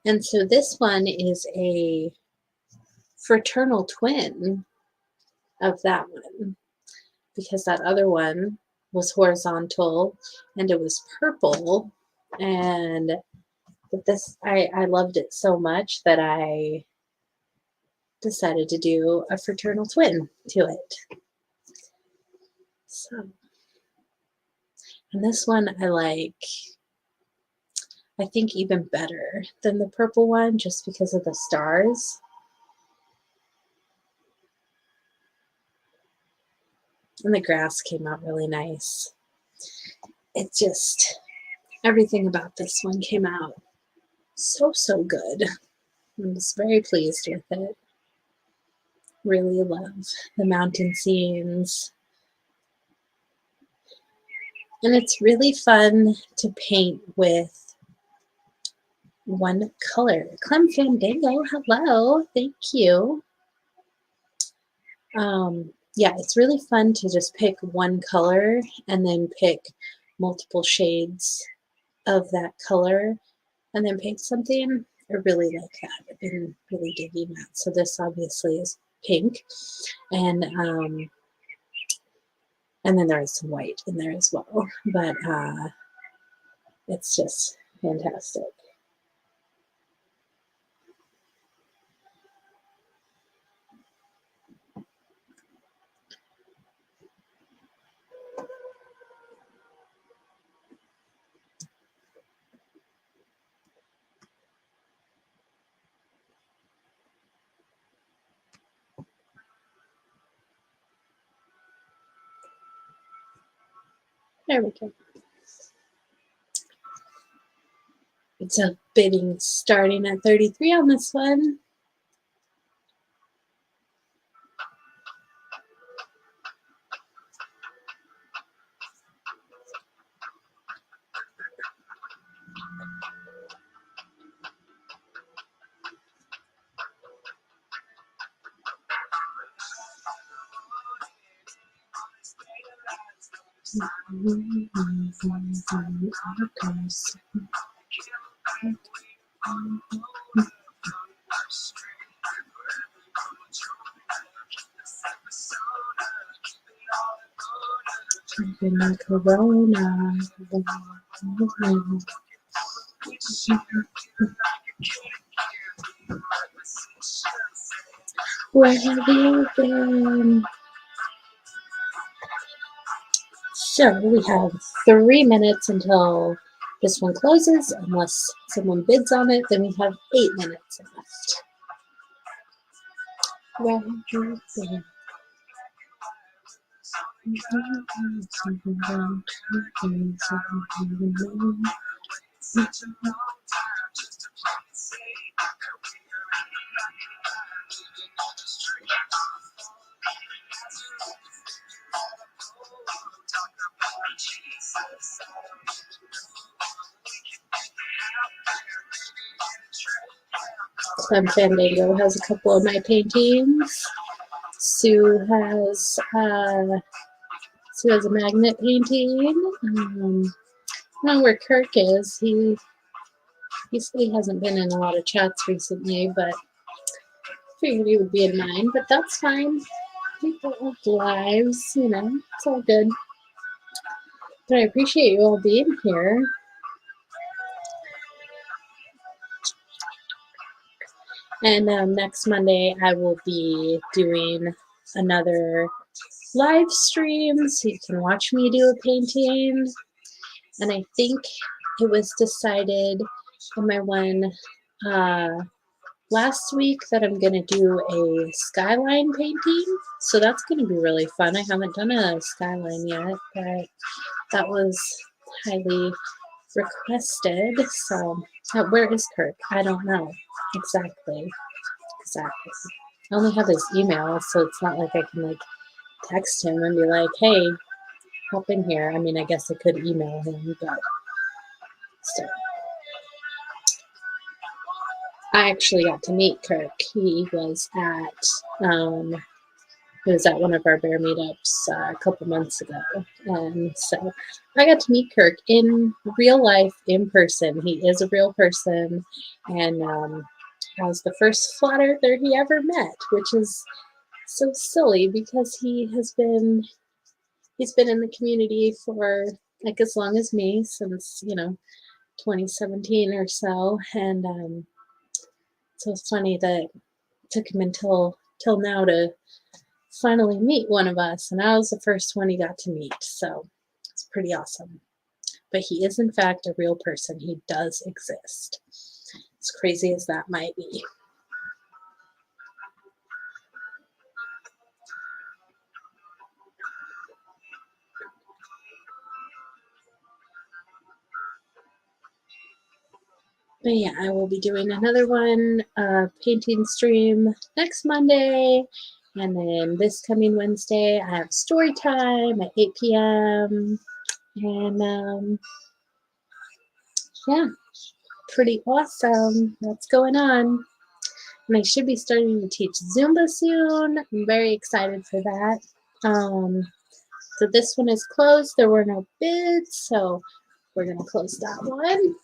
And so this one is a fraternal twin of that one, because that other one was horizontal and it was purple, and but this I loved it so much that I decided to do a fraternal twin to it. So, and this one I think even better than the purple one, just because of the stars. And the grass came out really nice. It just, everything about this one came out so good. I'm just very pleased with it. Really love the mountain scenes. And it's really fun to paint with one color. Clem Fandango, hello, thank you. Yeah, it's really fun to just pick one color and then pick multiple shades of that color and then paint something. I really like that. I've been really digging that. So this obviously is pink, and then there's some white in there as well. But it's just fantastic. There we go. It's a bidding starting at 33 on this one. Corona. Where have you been? So we have 3 minutes until this one closes. Unless someone bids on it, then we have 8 minutes left. Where have you been? Fandango has a couple of my paintings. Sue has a magnet painting. I don't know where Kirk is. He hasn't been in a lot of chats recently, but figured he would be in mine. But that's fine. People have lives, it's all good. But I appreciate you all being here. And next Monday, I will be doing another live stream so you can watch me do a painting. And I think it was decided in my one last week that I'm going to do a skyline painting. So that's going to be really fun. I haven't done a skyline yet, but that was highly requested. So where is Kirk? I don't know exactly. I only have his email, so it's not like I can text him and be like, hey, hop in here. I mean, I guess I could email him, but still. I actually got to meet Kirk. He was at one of our bear meetups a couple months ago, and so I got to meet Kirk in real life, in person. He is a real person, and I was the first flat earther he ever met, which is so silly because he's been in the community for as long as me, since 2017 or so, and so it's funny that it took him until now to finally meet one of us, and I was the first one he got to meet, so it's pretty awesome. But he is in fact a real person. He does exist, as crazy as that might be. But yeah, I will be doing another one, painting stream next Monday. And then this coming Wednesday, I have story time at 8 p.m. And yeah, pretty awesome. That's going on. And I should be starting to teach Zumba soon. I'm very excited for that. So this one is closed. There were no bids, so we're going to close that one.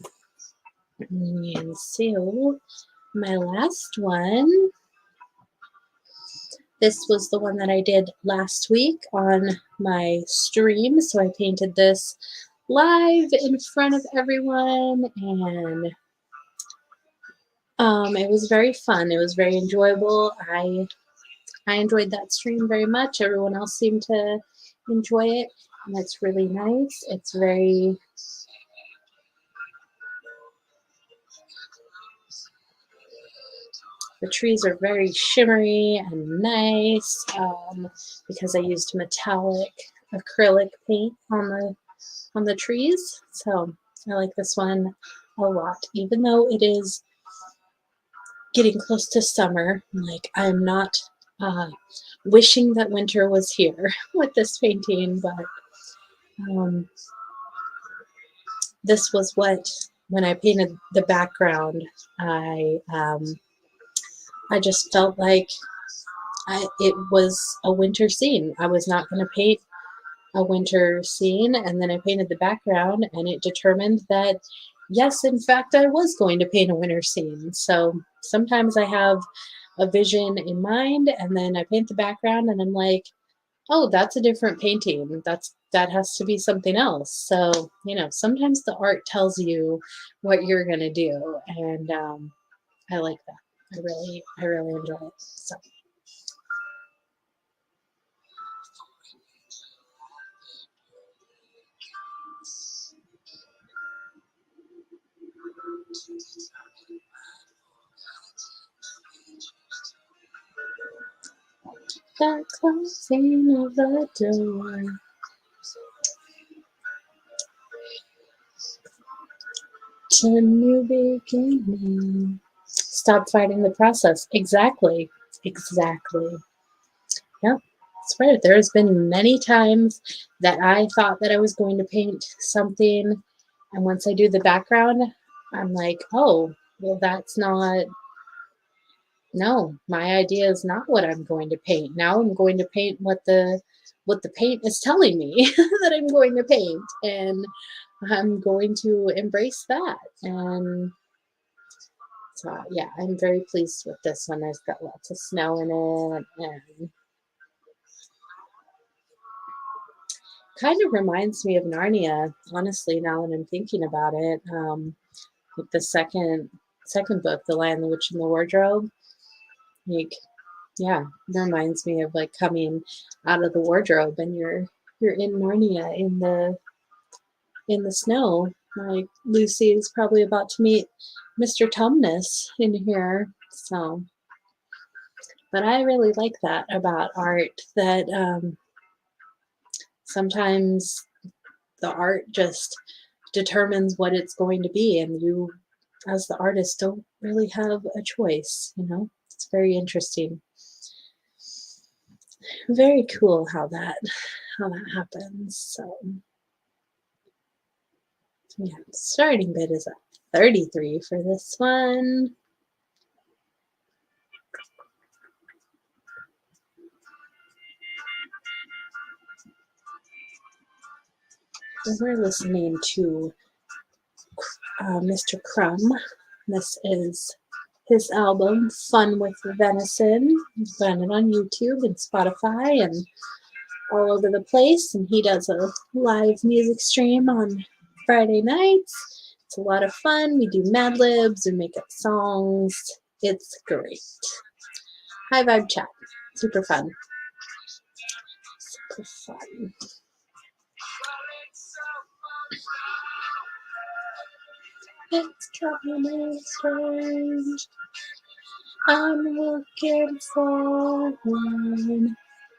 And so my last one, this was the one that I did last week on my stream. So I painted this live in front of everyone, and it was very fun. It was very enjoyable. I enjoyed that stream very much. Everyone else seemed to enjoy it, and it's really nice. It's very the trees are very shimmery and nice because I used metallic acrylic paint on the trees. So I like this one a lot, even though it is getting close to summer. Like, I'm not wishing that winter was here with this painting, but this was what, when I painted the background, I just felt like it was a winter scene. I was not going to paint a winter scene, and then I painted the background, and it determined that, yes, in fact, I was going to paint a winter scene. So sometimes I have a vision in mind, and then I paint the background, and I'm like, oh, that's a different painting. That has to be something else. So, sometimes the art tells you what you're going to do, and I like that. I really enjoy it. So. The closing of the door to new beginning. Stop fighting the process. Exactly. Exactly. Yep. That's right. There's been many times that I thought that I was going to paint something, and once I do the background, I'm like, oh, well, that's not. No, my idea is not what I'm going to paint. Now I'm going to paint what the paint is telling me that I'm going to paint, and I'm going to embrace that. And so, yeah, I'm very pleased with this one. There's got lots of snow in it, and kind of reminds me of Narnia, honestly, now that I'm thinking about it. Like the second book, The Lion, the Witch, and the Wardrobe. Like, yeah, it reminds me of like coming out of the wardrobe, and you're in Narnia in the snow. Like, Lucy is probably about to meet Mr. Tumnus in here. So, but I really like that about art, that sometimes the art just determines what it's going to be, and you, as the artist, don't really have a choice. It's very interesting. Very cool how that happens. So yeah, starting bid is at 33 for this one. We're listening to Mr. Crumb. This is his album, Fun with Venison. You can find it on YouTube and Spotify and all over the place. And he does a live music stream on Friday nights. It's a lot of fun. We do Mad Libs and make up songs. It's great. High vibe chat. Super fun. Super fun. It's coming strange. I'm looking for one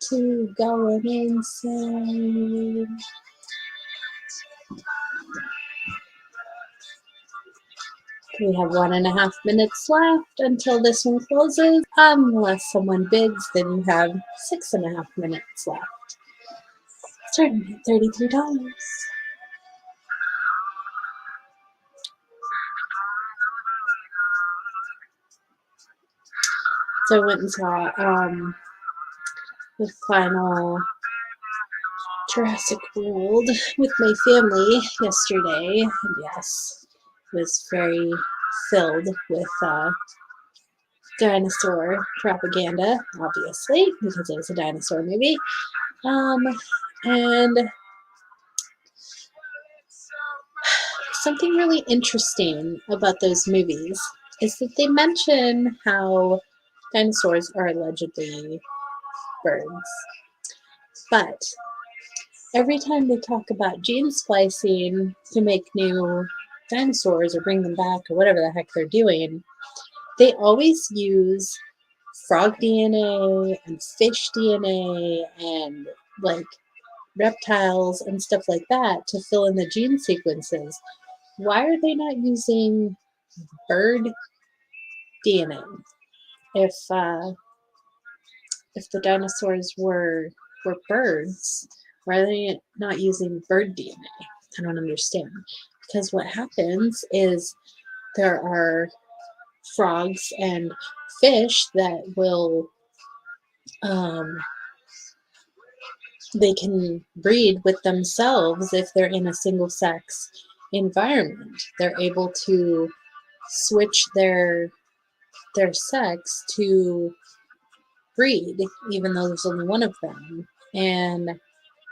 to going insane. We have 1.5 minutes left until this one closes. Unless someone bids, then you have 6.5 minutes left. Starting at $33. So I went and saw the final Jurassic World with my family yesterday, and yes, it was very filled with dinosaur propaganda, obviously, because it was a dinosaur movie. And something really interesting about those movies is that they mention how dinosaurs are allegedly birds. But every time they talk about gene splicing to make new dinosaurs or bring them back or whatever the heck they're doing, they always use frog DNA and fish DNA and like reptiles and stuff like that to fill in the gene sequences. Why are they not using bird DNA? If the dinosaurs were birds, why are they not using bird DNA? I don't understand. Because what happens is there are frogs and fish that will they can breed with themselves if they're in a single sex environment. They're able to switch their sex to breed, even though there's only one of them. And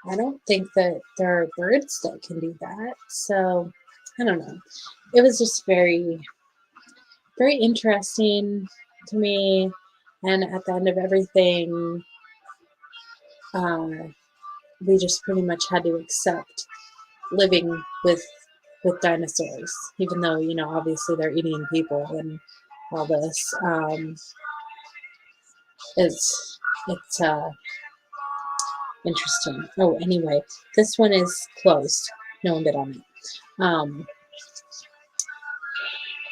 I don't think that there are birds that can do that. So I don't know. It was just very, very interesting to me. And at the end of everything, we just pretty much had to accept living with dinosaurs, even though obviously they're eating people and all this. It's interesting. Oh, anyway, this one is closed. No one bid on it.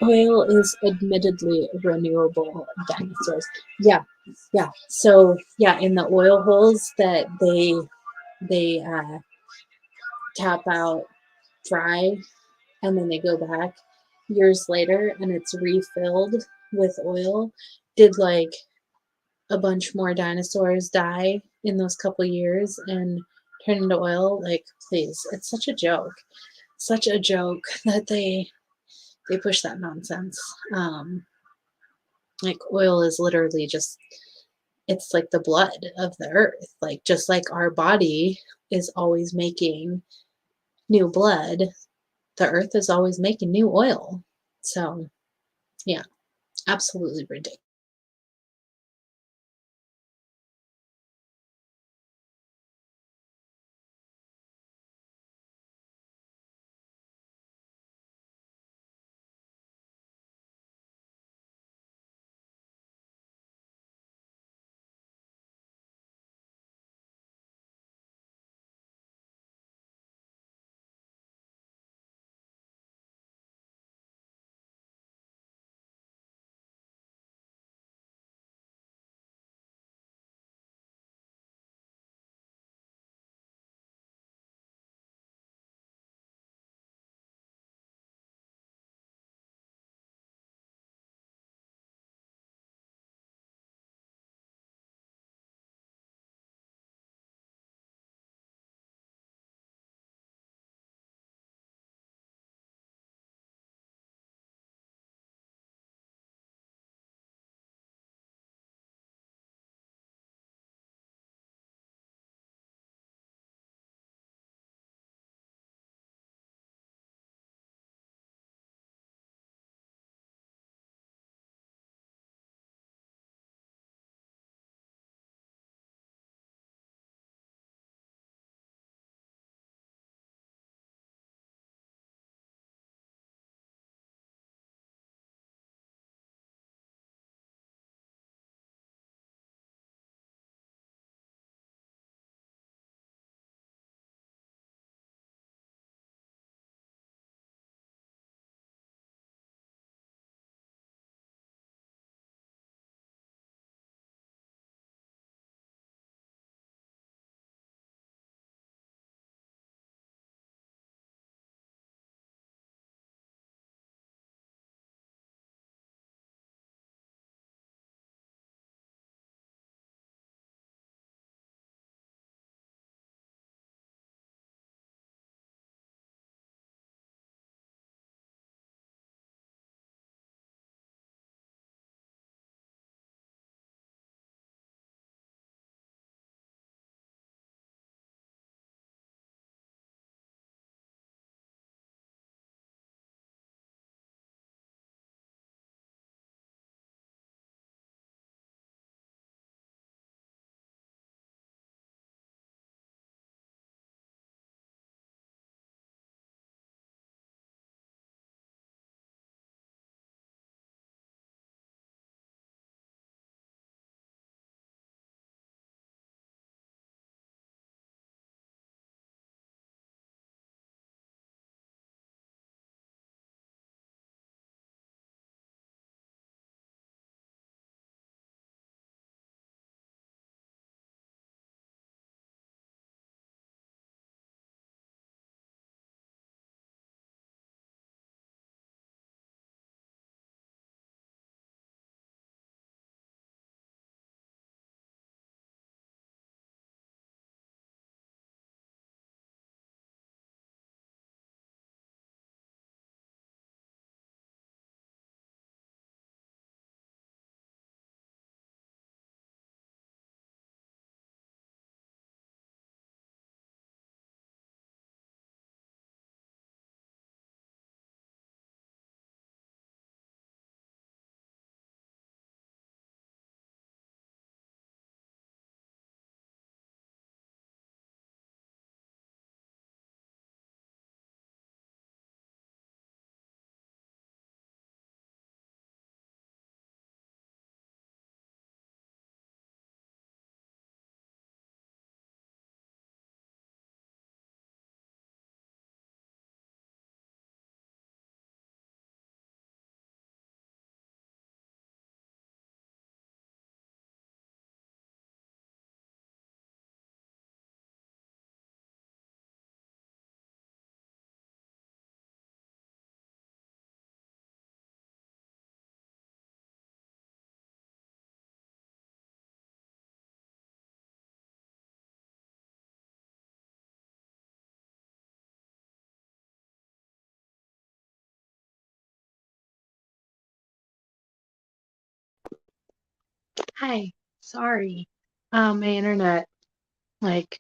Oil is admittedly renewable dinosaurs. Yeah, yeah. So yeah, in the oil holes that they tap out dry and then they go back years later and it's refilled with oil. Did like a bunch more dinosaurs die in those couple years and turn into oil? Like, please, it's such a joke. Such a joke that they push that nonsense. Like oil is literally just it's like the blood of the earth. Like just like our body is always making new blood, the earth is always making new oil. So, yeah, absolutely ridiculous. Hi. Sorry. My internet like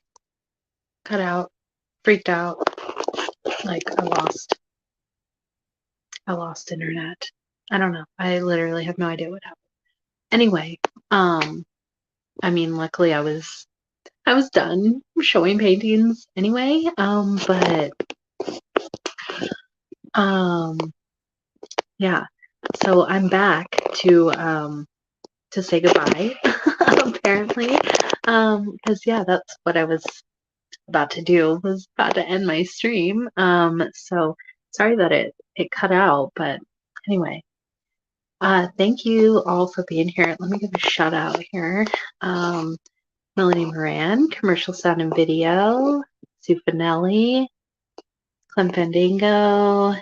cut out, freaked out. Like I lost internet. I don't know. I literally have no idea what happened. Anyway, um, I mean, luckily I was done showing paintings anyway. But um, yeah. So I'm back to say goodbye, apparently. Because yeah, that's what I was about to do, was about to end my stream. So sorry that it cut out, but anyway. Thank you all for being here. Let me give a shout out here. Um, Melanie Moran, Commercial Sound and Video, Sue Finelli, Clem Fandango.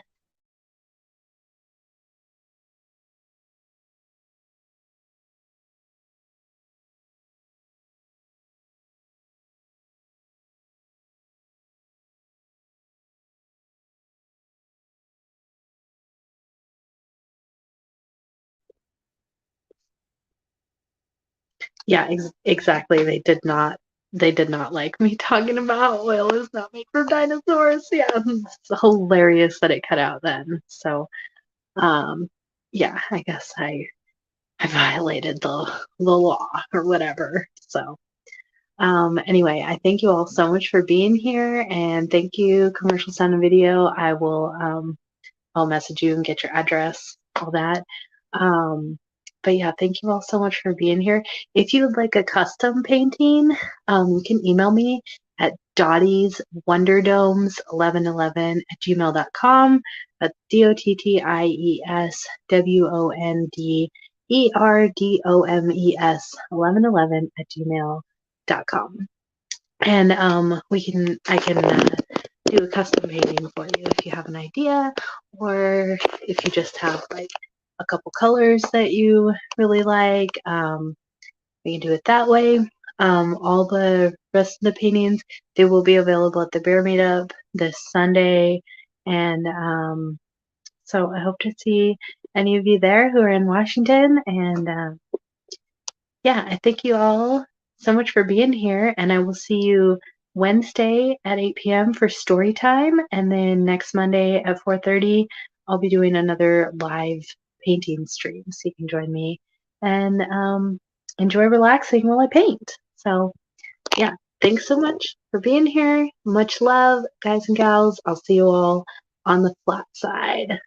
Yeah, exactly. They did not like me talking about oil is not made from dinosaurs. Yeah, it's hilarious that it cut out then. So, um, yeah, I guess I violated the law or whatever. So, anyway, I thank you all so much for being here, and thank you, Commercial Sound and Video. I'll message you and get your address, all that. But yeah, thank you all so much for being here. If you would like a custom painting, you can email me at dottieswonderdomes1111 at gmail.com. That's DOTTIESWONDERDOMES 1111 at gmail.com. And I can do a custom painting for you if you have an idea, or if you just have like a couple colors that you really like. We can do it that way. All the rest of the paintings, they will be available at the Bear Meetup this Sunday, and so I hope to see any of you there who are in Washington. And yeah, I thank you all so much for being here, and I will see you Wednesday at 8 p.m. for story time, and then next Monday at 4:30, I'll be doing another live painting stream, so you can join me and enjoy relaxing while I paint. So yeah, thanks so much for being here. Much love, guys and gals. I'll see you all on the flat side.